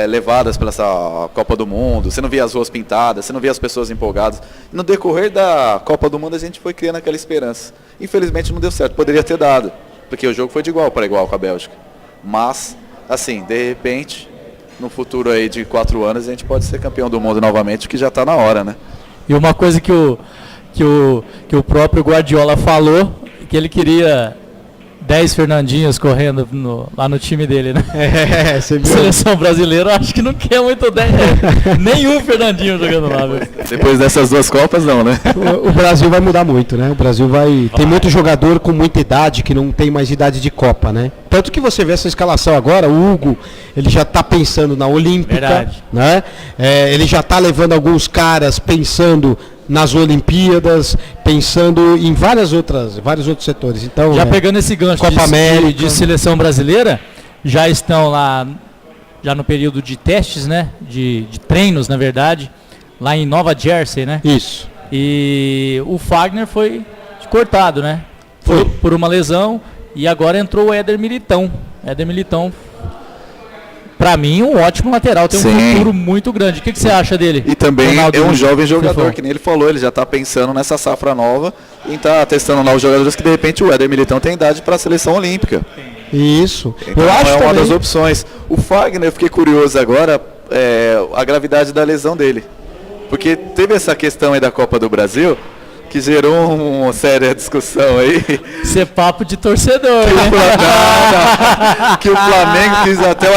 levadas pela essa Copa do Mundo, você não via as ruas pintadas, você não via as pessoas empolgadas. No decorrer da Copa do Mundo a gente foi criando aquela esperança. Infelizmente não deu certo, poderia ter dado, porque o jogo foi de igual para igual com a Bélgica. Mas assim, de repente, no futuro aí de 4 anos, a gente pode ser campeão do mundo novamente, que já está na hora, né? E uma coisa que o próprio Guardiola falou, que ele queria 10 Fernandinhos correndo lá no time dele, né? Você viu? Seleção brasileira, acho que não quer muito 10, nenhum Fernandinho jogando lá, velho. Depois dessas 2 Copas, não, né? O Brasil vai mudar muito, né? O Brasil vai... Tem muito jogador com muita idade que não tem mais idade de Copa, né? Tanto que você vê essa escalação agora, o Hugo, ele já está pensando na Olímpica, Verdade. né? Ele já está levando alguns caras pensando nas Olimpíadas, pensando em vários outros setores. Então, já pegando esse gancho Copa América. de seleção brasileira, já estão lá, já no período de testes, né? De treinos, na verdade, lá em Nova Jersey, né? Isso. E o Fagner foi cortado, né? Foi. Por uma lesão. E agora entrou o Éder Militão. Éder Militão, pra mim, um ótimo lateral. Tem um futuro muito grande. O que você acha dele? E também Ronaldo, é um jovem jogador, que nem ele falou. Ele já está pensando nessa safra nova e está testando lá os jogadores que, de repente, o Éder Militão tem idade para a seleção olímpica. Isso. Então, eu acho é uma também. das opções. O Fagner, eu fiquei curioso agora, a gravidade da lesão dele. Porque teve essa questão aí da Copa do Brasil, que gerou uma séria discussão aí. Isso é papo de torcedor, né? Que o Flamengo quis até o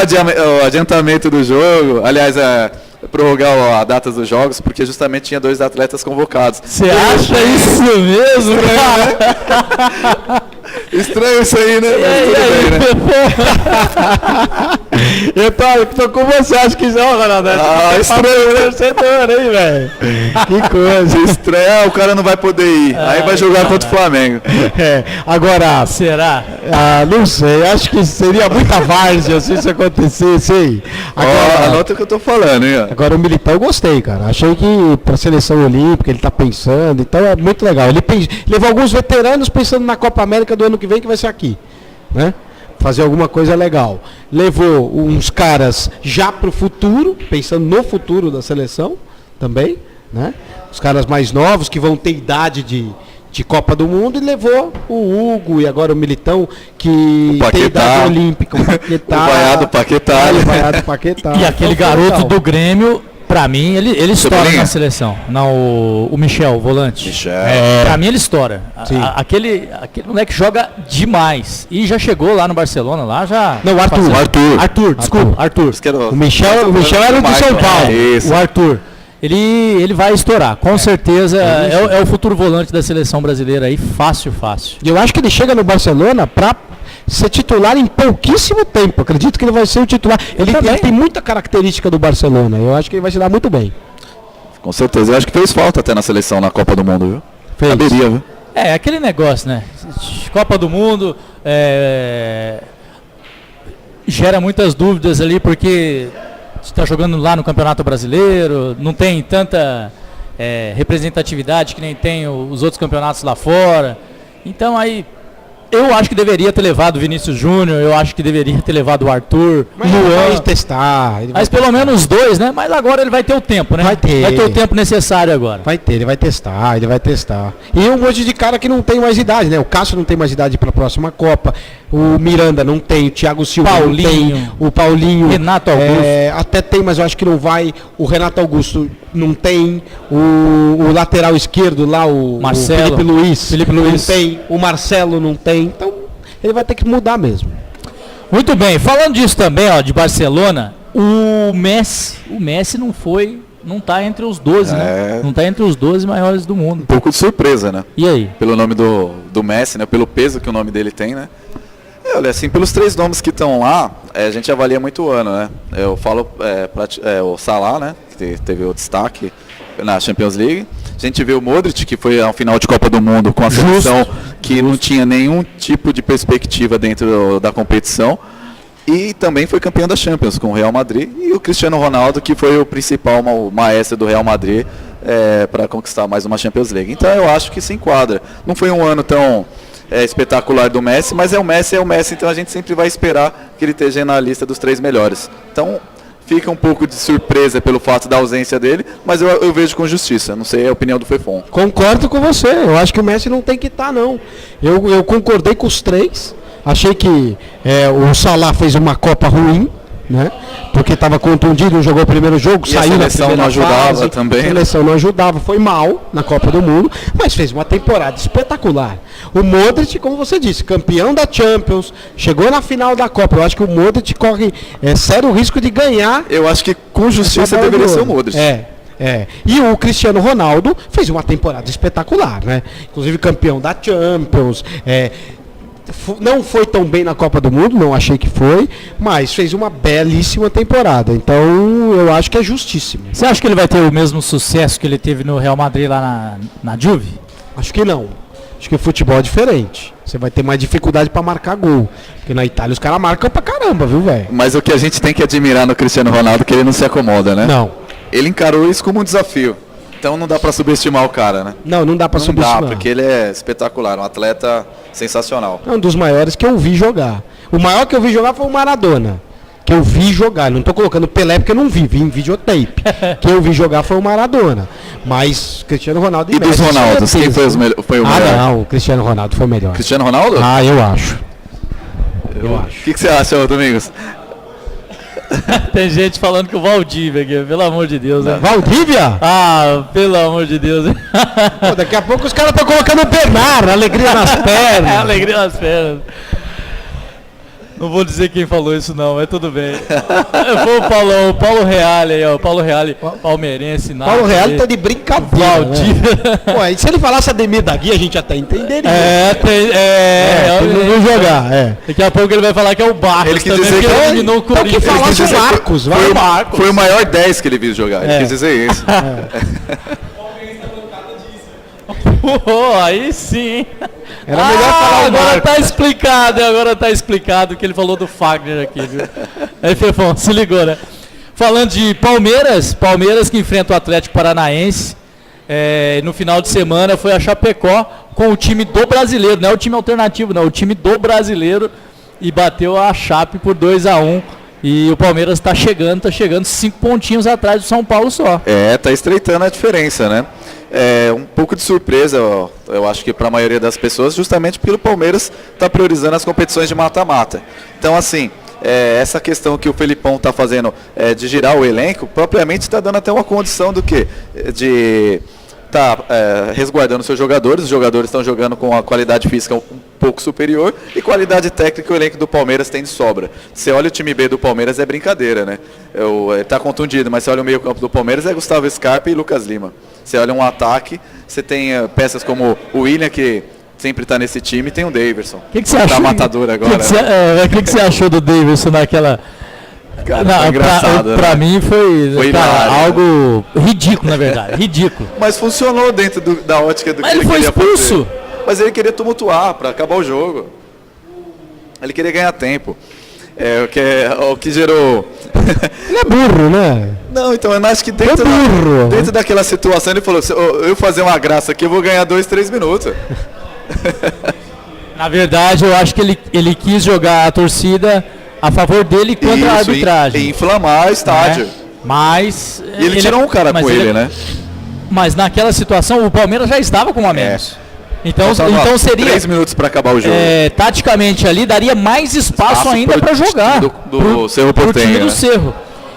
adiantamento do jogo. Aliás, prorrogar a data dos jogos, porque justamente tinha 2 atletas convocados. Você acha isso mesmo, cara? Estranho isso aí, né? Mas tudo bem, né? Eu tô com você, acho que não, Ronaldo. Estranho, né? Torcedor, hein, velho? Que coisa. Estranho, o cara não vai poder ir. Aí vai jogar contra o Flamengo. Agora, Será? não sei, acho que seria muita várzea se isso acontecesse aí. Anota o que eu tô falando, hein? Agora o Militão eu gostei, cara. Achei que pra seleção olímpica ele tá pensando, então é muito legal. Ele levou alguns veteranos pensando na Copa América do ano que vem, que vai ser aqui, né? Fazer alguma coisa legal. Levou uns caras já pro futuro, pensando no futuro da seleção também, né? Os caras mais novos que vão ter idade de Copa do Mundo, e levou o Hugo e agora o Militão, que tem idade olímpica, o Paquetá. O vaiado Paquetá. O vaiado Paquetá. E aquele garoto do Grêmio, pra mim, ele estoura na seleção. Não, o Michel, o volante. Pra mim ele estoura. Aquele moleque joga demais. E já chegou lá no Barcelona, lá já... Não, o Arthur. Desculpa, Arthur. O Michel era do São Paulo. O Arthur. Ele vai estourar, com certeza. É o futuro volante da seleção brasileira aí, fácil. Eu acho que ele chega no Barcelona pra ser titular em pouquíssimo tempo. Acredito que ele vai ser o titular. Ele tem muita característica do Barcelona. Eu acho que ele vai se dar muito bem. Com certeza. Eu acho que fez falta até na seleção, na Copa do Mundo, viu? Fez. Caberia, viu? Aquele negócio, né? Copa do Mundo gera muitas dúvidas ali, porque está jogando lá no Campeonato Brasileiro, não tem tanta representatividade que nem tem os outros campeonatos lá fora. Então aí eu acho que deveria ter levado o Vinícius Júnior, eu acho que deveria ter levado o Arthur, mas ele vai testar. Mas pelo menos os dois, né? Mas agora ele vai ter o tempo, né? Vai ter o tempo necessário agora. Ele vai testar. E um monte de cara que não tem mais idade, né? O Cássio não tem mais idade para a próxima Copa. O Miranda não tem, o Thiago Silva Paulinho, não tem, o Paulinho. Renato Augusto. Até tem, mas eu acho que não vai. O Renato Augusto não tem. O lateral esquerdo lá, o Marcelo, Felipe Luiz não tem. O Marcelo não tem. Então, ele vai ter que mudar mesmo. Muito bem. Falando disso também, de Barcelona, o Messi não está entre os 12, né? Não está entre os 12 maiores do mundo. Um pouco de surpresa, né? E aí? Pelo nome do Messi, né? Pelo peso que o nome dele tem, né? Olha, assim, pelos 3 nomes que estão lá, a gente avalia muito o ano, né? Eu falo o Salah, né? Que teve o destaque na Champions League. A gente vê o Modric, que foi ao final de Copa do Mundo com a seleção que não tinha nenhum tipo de perspectiva dentro da competição. E também foi campeão da Champions com o Real Madrid. E o Cristiano Ronaldo, que foi o principal maestro do Real Madrid para conquistar mais uma Champions League. Então eu acho que se enquadra. Não foi um ano tão espetacular do Messi, mas é o Messi, então a gente sempre vai esperar que ele esteja na lista dos 3 melhores. Então fica um pouco de surpresa pelo fato da ausência dele, mas eu vejo com justiça. Não sei a opinião do Fefon. Concordo com você. Eu acho que o Messi não tem que estar, não. Eu concordei com os 3. Achei que o Salah fez uma Copa ruim, né? Porque estava contundido, não jogou o primeiro jogo, saiu na primeira não ajudava fase, também. A seleção não ajudava, foi mal na Copa do Mundo, mas fez uma temporada espetacular. O Modric, como você disse, campeão da Champions, chegou na final da Copa. Eu acho que o Modric corre sério risco de ganhar. Eu acho que com justiça deveria ser o Modric. E o Cristiano Ronaldo fez uma temporada espetacular, né? Inclusive campeão da Champions. Não foi tão bem na Copa do Mundo, não achei que foi, mas fez uma belíssima temporada. Então eu acho que é justíssimo. Você acha que ele vai ter o mesmo sucesso que ele teve no Real Madrid lá na Juve? Acho que não. Acho que o futebol é diferente. Você vai ter mais dificuldade para marcar gol. Porque na Itália os caras marcam pra caramba, viu, velho? Mas o que a gente tem que admirar no Cristiano Ronaldo é que ele não se acomoda, né? Não. Ele encarou isso como um desafio. Então não dá pra subestimar o cara, né? Não dá pra subestimar. Não dá, porque ele é espetacular, um atleta sensacional. É um dos maiores que eu vi jogar. O maior que eu vi jogar foi o Maradona. Que eu vi jogar. Não tô colocando Pelé porque eu não vi em videotape. Que eu vi jogar foi o Maradona. Mas Cristiano Ronaldo e dos Ronaldos, quem foi o melhor? Não, o Cristiano Ronaldo foi o melhor. Cristiano Ronaldo? Eu acho. Eu acho. O que você acha, Domingos? Tem gente falando que o Valdívia aqui, pelo amor de Deus. Né? Valdívia? Pelo amor de Deus. Pô, daqui a pouco os caras estão colocando o Bernard, alegria nas pernas. Alegria nas pernas. Não vou dizer quem falou isso não, mas tudo bem. Foi o Paulo Reale aí, ó. Paulo Reale, palmeirense. Paulo Reale tá de brincadeira. Valdívia. Né? Pô, e se ele falasse Ademir da Guia, a gente até entenderia. Vamos jogar. Daqui a pouco ele vai falar que é o Barcos. Ele quis dizer que eliminou o Corinthians. Então que falasse o Marcos, vai o Marcos. Foi o maior 10 que ele viu jogar, ele quis dizer isso. Aí sim. Era melhor falar o agora Marcos. Agora tá explicado o que ele falou do Fagner aqui, viu? Aí, Fefão, se ligou, né? Falando de Palmeiras que enfrenta o Atlético Paranaense, no final de semana foi a Chapecó com o time do brasileiro, não é o time alternativo, não, o time do brasileiro, e bateu a Chape por 2-1. E o Palmeiras está chegando 5 pontinhos atrás do São Paulo só. Tá estreitando a diferença, né? Um pouco de surpresa, eu acho que para a maioria das pessoas, justamente porque o Palmeiras está priorizando as competições de mata-mata. Então, assim, essa questão que o Felipão está fazendo de girar o elenco, propriamente está dando até uma condição do quê? De estar resguardando seus jogadores, os jogadores estão jogando com a qualidade física um pouco superior e qualidade técnica o elenco do Palmeiras tem de sobra. Você olha o time B do Palmeiras, é brincadeira, né? Ele está contundido, mas você olha o meio campo do Palmeiras, é Gustavo Scarpa e Lucas Lima. Você olha um ataque, você tem peças como o William, que sempre está nesse time, e tem o Daverson. O que você achou? Tá matador agora. O que você achou do Daverson naquela... Cara, engraçado, pra mim foi hilário, algo ridículo, na verdade. Ridículo. Mas funcionou dentro da ótica do que ele foi queria expulso. fazer. Mas ele queria tumultuar para acabar o jogo. Ele queria ganhar tempo. O que gerou... Ele é burro, né? Não, então eu acho que dentro daquela situação ele falou, se eu fazer uma graça aqui, eu vou ganhar 2-3 minutos. Na verdade, eu acho que ele quis jogar a torcida a favor dele contra a arbitragem. E inflamar o estádio. Mas... E ele tirou um cara com ele, né? Mas naquela situação, o Palmeiras já estava com um a menos. Então seria 3 minutos para acabar o jogo. Taticamente ali daria mais espaço ainda para jogar do Cerro pro Porteño, time do né? Cerro.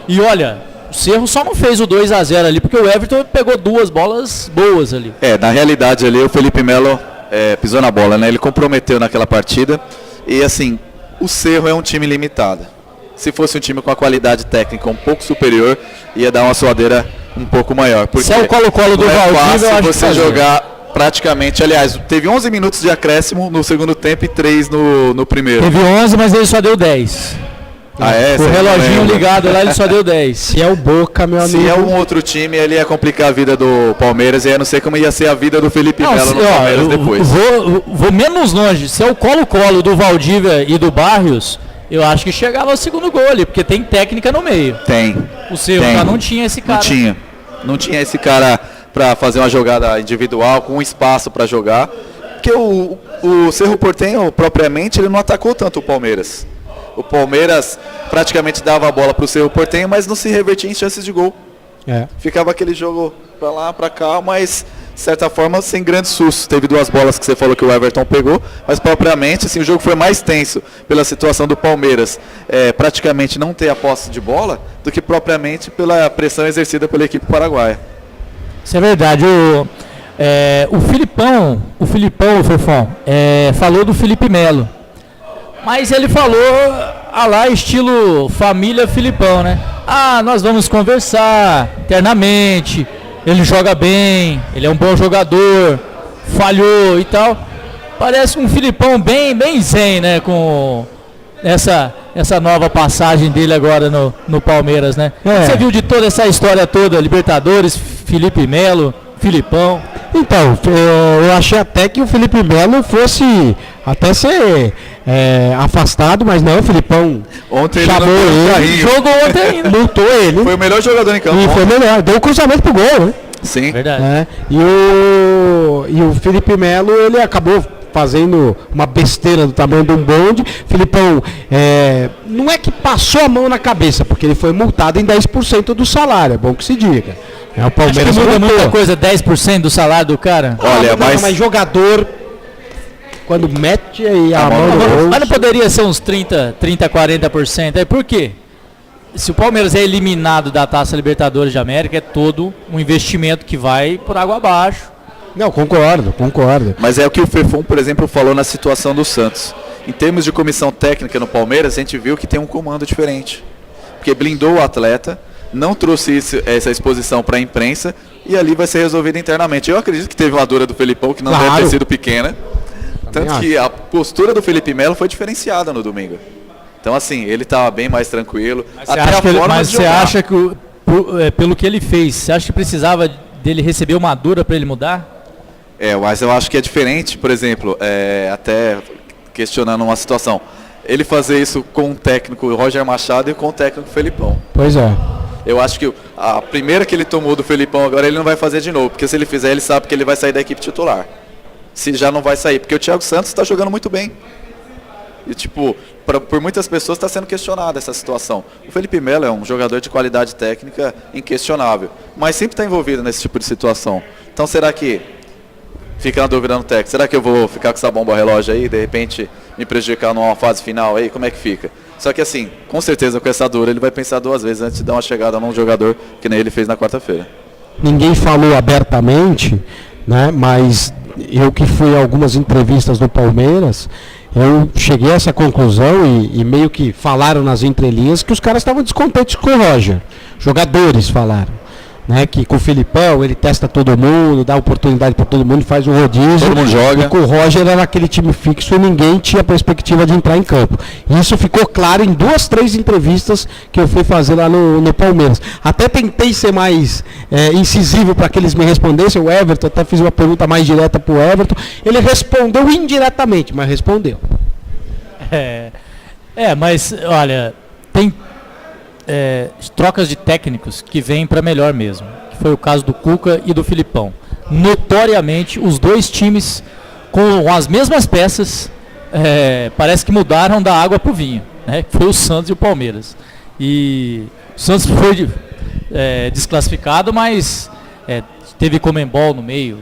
E olha, o Cerro só não fez o 2-0 ali porque o Everton pegou 2 bolas boas ali. Na realidade ali o Felipe Melo pisou na bola, né? Ele comprometeu naquela partida. E assim, o Cerro é um time limitado. Se fosse um time com a qualidade técnica um pouco superior, ia dar uma suadeira um pouco maior. Porque se é o Colo-Colo do Valdívia, eu acho você que jogar praticamente, aliás, teve 11 minutos de acréscimo no segundo tempo e 3 no primeiro. Teve 11, mas ele só deu 10. O reloginho ligado lá, ele só deu 10. Se é o Boca, meu amigo. Se é um outro time, ele ia complicar a vida do Palmeiras e eu não sei como ia ser a vida do Felipe Melo no Palmeiras depois. Vou menos longe. Se é o Colo-Colo do Valdívia e do Barrios, eu acho que chegava ao segundo gol ali, porque tem técnica no meio. Tem. O Cerro não tinha esse cara. Não tinha esse cara para fazer uma jogada individual, com um espaço para jogar. Porque o Cerro Porteño, propriamente, ele não atacou tanto o Palmeiras. O Palmeiras praticamente dava a bola para o Cerro Porteño, mas não se revertia em chances de gol. Ficava aquele jogo para lá, para cá, mas de certa forma, sem grandes sustos. Teve 2 bolas que você falou que o Everton pegou, mas propriamente, assim, o jogo foi mais tenso pela situação do Palmeiras praticamente não ter a posse de bola do que propriamente pela pressão exercida pela equipe paraguaia. Isso é verdade. O Filipão, o Fefão, falou do Felipe Melo. Mas ele falou lá estilo família Filipão, né? Nós vamos conversar internamente. Ele joga bem, ele é um bom jogador, falhou e tal. Parece um Filipão bem zen, né? Com essa nova passagem dele agora no Palmeiras, né? Você viu de toda essa história toda, Libertadores, Felipe Melo, Filipão? Então, eu achei até que o Felipe Melo fosse até ser afastado, mas não, o Filipão ontem chamou ele, jogou ontem ainda. multou ele. Foi o melhor jogador em campo. E foi melhor, deu o cruzamento pro gol, né? Sim. Verdade. E o Felipe Melo, ele acabou fazendo uma besteira do tamanho de um bonde. Filipão, não é que passou a mão na cabeça, porque ele foi multado em 10% do salário, é bom que se diga. O Palmeiras muda muita coisa, 10% do salário do cara. Olha, mas jogador, quando mete aí a mão no bolso... Mas não poderia ser uns 30, 40%? Por quê? Se o Palmeiras é eliminado da Taça Libertadores de América, é todo um investimento que vai por água abaixo. Não, concordo. Mas é o que o Fefon, por exemplo, falou na situação do Santos. Em termos de comissão técnica no Palmeiras, a gente viu que tem um comando diferente. Porque blindou o atleta, não trouxe essa exposição para a imprensa e ali vai ser resolvido internamente. Eu acredito que teve uma dura do Felipão que não deve ter sido pequena. Tanto que a postura do Felipe Melo foi diferenciada no domingo. Então, assim, ele estava bem mais tranquilo. Mas você acha que, pelo que ele fez, você acha que precisava dele receber uma dura para ele mudar? Mas eu acho que é diferente, por exemplo, até questionando uma situação. Ele fazer isso com o técnico Roger Machado e com o técnico Felipão. Pois é. Eu acho que a primeira que ele tomou do Felipão agora ele não vai fazer de novo, porque se ele fizer ele sabe que ele vai sair da equipe titular. Se já não vai sair, porque o Thiago Santos está jogando muito bem. E por muitas pessoas está sendo questionada essa situação. O Felipe Melo é um jogador de qualidade técnica inquestionável, mas sempre está envolvido nesse tipo de situação. Então será que, fica na dúvida no técnico, será que eu vou ficar com essa bomba relógio aí, de repente me prejudicar numa fase final aí, como é que fica? Só que assim, com certeza com essa dura ele vai pensar 2 vezes antes de dar uma chegada num jogador que nem ele fez na quarta-feira. Ninguém falou abertamente, né? Mas eu que fui a algumas entrevistas do Palmeiras, eu cheguei a essa conclusão e meio que falaram nas entrelinhas que os caras estavam descontentes com o Roger. Jogadores falaram. Né, que com o Filipão ele testa todo mundo, dá oportunidade para todo mundo, faz um rodízio. Todo mundo joga. E com o Roger era aquele time fixo e ninguém tinha perspectiva de entrar em campo. E isso ficou claro em 2, 3 entrevistas que eu fui fazer lá no Palmeiras. Até tentei ser mais incisivo para que eles me respondessem. O Everton, até fiz uma pergunta mais direta para o Everton. Ele respondeu indiretamente, mas respondeu. Mas olha, tem trocas de técnicos que vêm para melhor mesmo, que foi o caso do Cuca e do Filipão. Notoriamente, os 2 times com as mesmas peças parece que mudaram da água para o vinho, né? Foi o Santos e o Palmeiras. E o Santos foi desclassificado, mas teve Comembol no meio.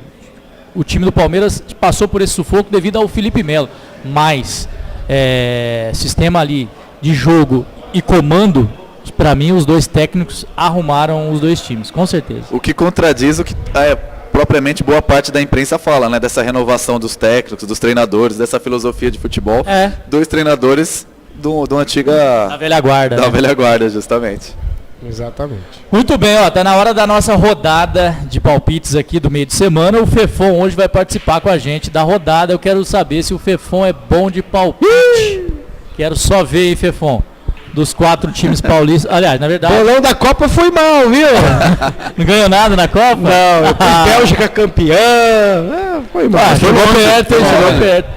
O time do Palmeiras passou por esse sufoco devido ao Felipe Melo, mas sistema ali de jogo e comando, para mim, os 2 técnicos arrumaram os 2 times, com certeza. O que contradiz o que propriamente boa parte da imprensa fala, né? Dessa renovação dos técnicos, dos treinadores, dessa filosofia de futebol. 2 treinadores do antiga... Da velha guarda. Da velha guarda, justamente. Exatamente. Muito bem, tá na hora da nossa rodada de palpites aqui do meio de semana. O Fefon hoje vai participar com a gente da rodada. Eu quero saber se o Fefon é bom de palpite. Quero só ver, hein, Fefon. Dos 4 times paulistas. Aliás, na verdade... O bolão da Copa foi mal, viu? Não ganhou nada na Copa? Não, Bélgica campeã. Foi mal. Chegou perto.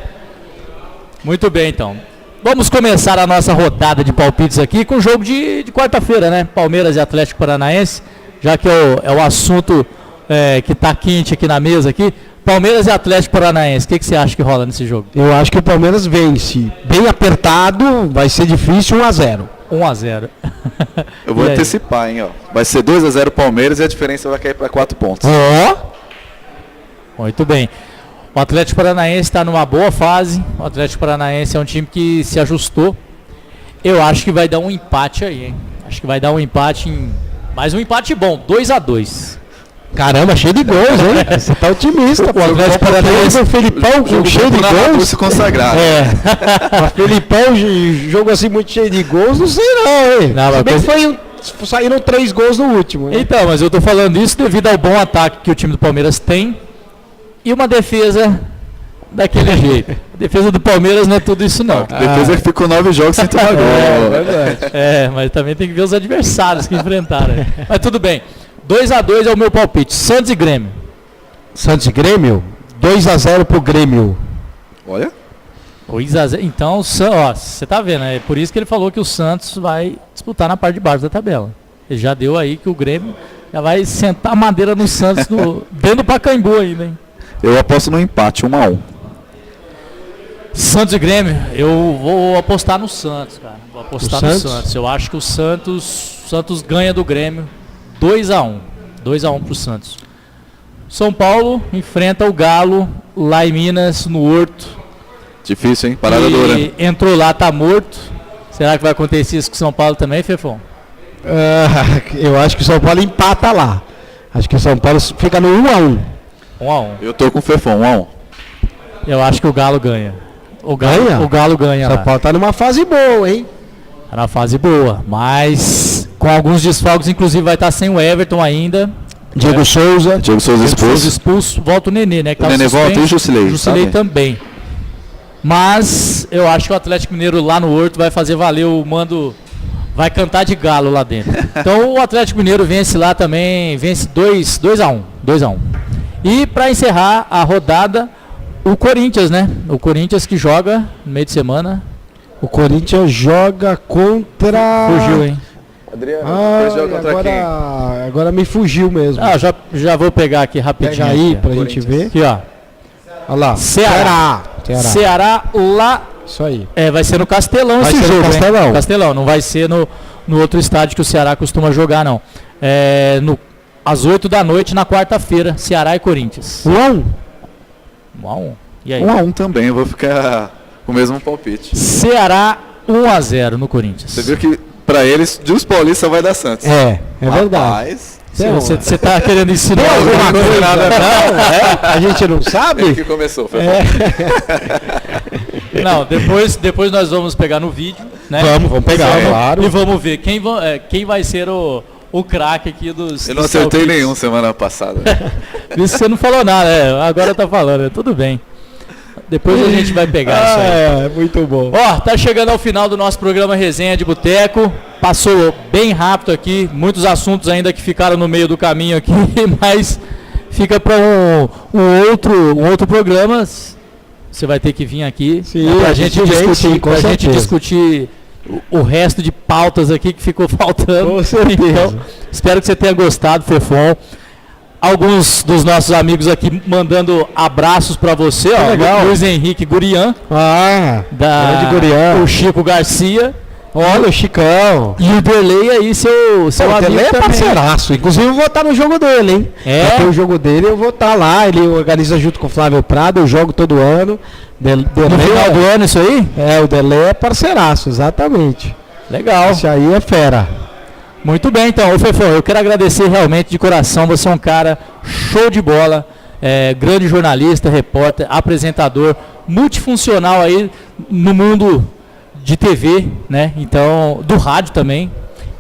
Muito bem, então. Vamos começar a nossa rodada de palpites aqui com o jogo de quarta-feira, né? Palmeiras e Atlético Paranaense, já que é o assunto que está quente aqui na mesa aqui. Palmeiras e Atlético Paranaense, o que você acha que rola nesse jogo? Eu acho que o Palmeiras vence. Bem apertado, vai ser difícil, 1-0. 1-0. Eu vou antecipar, hein, ó. Vai ser 2-0 Palmeiras e a diferença vai cair para 4 pontos. Muito bem. O Atlético Paranaense está numa boa fase. O Atlético Paranaense é um time que se ajustou. Eu acho que vai dar um empate aí, hein? Acho que vai dar um empate, mais um empate bom, 2-2. Caramba, cheio de gols, hein? Você tá otimista, pô. O Atlético Paranaense, o Felipão, cheio de gols. Se consagrar. O Felipão, jogo assim muito cheio de gols, não sei não, hein? Não, mas saíram 3 gols no último. Hein? Então, mas eu tô falando isso devido ao bom ataque que o time do Palmeiras tem e uma defesa daquele jeito. A defesa do Palmeiras não é tudo isso não. Defesa que ficou 9 jogos sem tomar gol. Mas também tem que ver os adversários que enfrentaram. Mas tudo bem. 2-2 é o meu palpite. Santos e Grêmio. Santos e Grêmio? 2-0 pro Grêmio. Olha. 2-0. Então, você tá vendo, é por isso que ele falou que o Santos vai disputar na parte de baixo da tabela. Ele já deu aí que o Grêmio já vai sentar a madeira no Santos dentro do Pacaembu ainda, hein? Eu aposto no empate, 1-1. Santos e Grêmio, eu vou apostar no Santos, cara. Vou apostar no Santos. Eu acho que o Santos ganha do Grêmio 2-1. 2-1 pro Santos. São Paulo enfrenta o Galo lá em Minas, no Horto. Difícil, hein? Parada dura. Entrou lá, tá morto. Será que vai acontecer isso com o São Paulo também, Fefão? Eu acho que o São Paulo empata lá. Acho que o São Paulo fica no 1-1. 1-1. Eu tô com o Fefão, 1-1. Eu acho que o Galo ganha. O Galo ganha. São Paulo tá numa fase boa, hein? Tá na fase boa, mas com alguns desfalques, inclusive vai estar sem o Everton ainda. Diego Souza expulso. Volta o Nenê, né? Que o Nenê volta e o Jusilei também. Mas eu acho que o Atlético Mineiro lá no Horto vai fazer valer o mando, vai cantar de galo lá dentro. Então o Atlético Mineiro vence lá também, vence 2-1. E para encerrar a rodada, o Corinthians, né? O Corinthians que joga no meio de semana. O Corinthians joga contra... Fugiu, hein? Adriano, agora me fugiu mesmo. Já vou pegar aqui rapidinho. Pega aí pra gente ver. Aqui, ó. Olha lá. Ceará lá. Isso aí. Vai ser no Castelão esse jogo, hein? Castelão, não vai ser no outro estádio que o Ceará costuma jogar, não. Às 8 da noite, na quarta-feira, Ceará e Corinthians. 1-1. 1-1. E aí? 1-1 também, eu vou ficar com o mesmo palpite. Ceará 1-0 no Corinthians. Você viu que pra eles, dos paulistas vai dar Santos. É verdade. Você tá querendo ensinar alguma coisa? Não, a gente não sabe? Ele que começou, foi Não, depois nós vamos pegar no vídeo, né? Vamos pegar, claro. E vamos ver quem vai ser o craque aqui dos... Eu não acertei nenhum semana passada. Isso você não falou nada, agora tá falando, tudo bem. Depois a gente vai pegar isso aí. Muito bom. Tá chegando ao final do nosso programa Resenha de Boteco. Passou bem rápido aqui, muitos assuntos ainda que ficaram no meio do caminho aqui, mas fica para um outro programa. Você vai ter que vir aqui para a gente discutir o resto de pautas aqui que ficou faltando. Com certeza. Então, espero que você tenha gostado, Fefon. Alguns dos nossos amigos aqui mandando abraços para você, legal. Luiz Henrique Gurian, Gurian. O Chico Garcia, olha o Chicão. E o Derlei aí, seu amigo também. É parceiraço. Inclusive eu vou estar no jogo dele, hein? Vai ter o jogo dele, eu vou estar lá. Ele organiza junto com o Flávio Prado, eu jogo todo ano. No final do ano isso aí? O Derlei é parceiraço, exatamente. Legal. Esse aí é fera. Muito bem, então, Fefão, eu quero agradecer realmente de coração, você é um cara show de bola, grande jornalista, repórter, apresentador, multifuncional aí no mundo de TV, né? Então, do rádio também.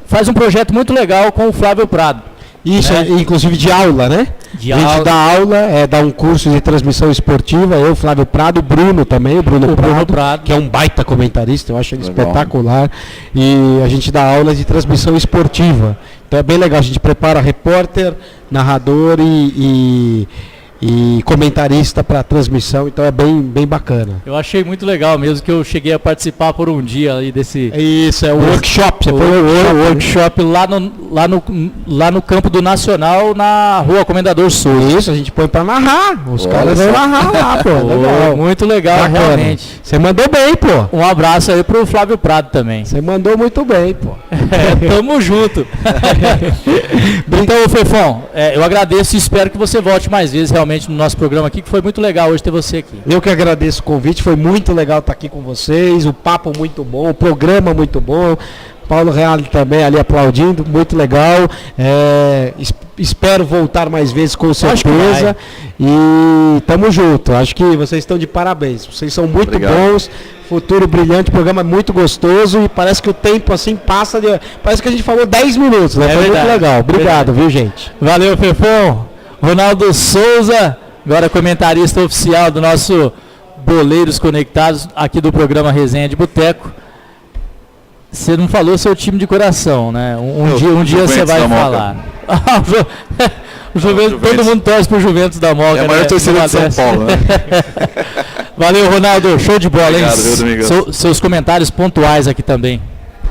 Faz um projeto muito legal com o Flávio Prado. Isso, inclusive de aula, né? A gente dá aula, dá um curso de transmissão esportiva, eu, Flávio Prado, o Bruno também, o Bruno Prado, que é um baita comentarista, eu acho ele espetacular, e a gente dá aula de transmissão esportiva, então é bem legal, a gente prepara repórter, narrador e comentarista para transmissão, então é bem bacana. Eu achei muito legal mesmo que eu cheguei a participar por um dia aí desse... Isso, o workshop. Você foi o workshop lá no campo do Nacional, na Rua Comendador Souza. Isso, a gente põe para narrar, os caras vão narrar lá, pô. Legal. Muito legal, bacana. Realmente. Você mandou bem, pô. Um abraço aí pro Flávio Prado também. Você mandou muito bem, pô. Tamo junto. Então, Fefão, eu agradeço e espero que você volte mais vezes, realmente. novamente no nosso programa aqui, que foi muito legal hoje ter você aqui. Eu que agradeço o convite, foi muito legal estar aqui com vocês, o papo muito bom, o programa muito bom. Paulo Reale também ali aplaudindo, muito legal. Espero voltar mais vezes com certeza. E tamo junto. Acho que vocês estão de parabéns. Vocês são muito bons. Futuro brilhante, programa muito gostoso. E parece que o tempo assim passa. Parece que a gente falou 10 minutos, né? Foi muito legal. Obrigado, viu, gente? Valeu, Fefão. Ronaldo Souza, agora comentarista oficial do nosso Boleiros Conectados, aqui do programa Resenha de Boteco. Você não falou seu time de coração, né? Um dia você vai falar. Todo mundo torce pro Juventus da Moca. É a maior torcida de São Paulo, né? Valeu, Ronaldo. Show de bola, hein? Obrigado, viu, Domingos? Seus comentários pontuais aqui também.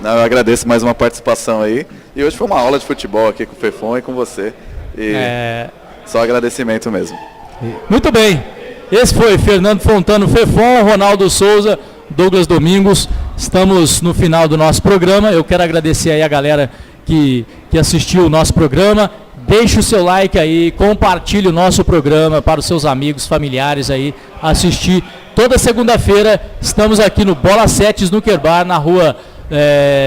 Não, eu agradeço mais uma participação aí. E hoje foi uma aula de futebol aqui com o Fefon e com você. E só agradecimento mesmo. Muito bem. Esse foi Fernando Fontano Fefon, Ronaldo Souza, Douglas Domingos. Estamos no final do nosso programa. Eu quero agradecer aí a galera que assistiu o nosso programa. Deixe o seu like aí, compartilhe o nosso programa para os seus amigos, familiares aí assistir. Toda segunda-feira estamos aqui no Bola 7 Snooker Bar, na rua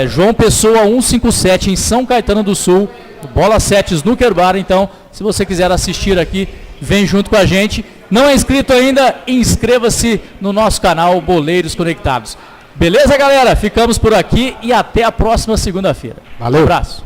João Pessoa 157, em São Caetano do Sul. Bola 7 Snooker Bar. Então, se você quiser assistir aqui, vem junto com a gente. Não é inscrito ainda? Inscreva-se no nosso canal Boleiros Conectados. Beleza, galera? Ficamos por aqui e até a próxima segunda-feira. Valeu. Um abraço.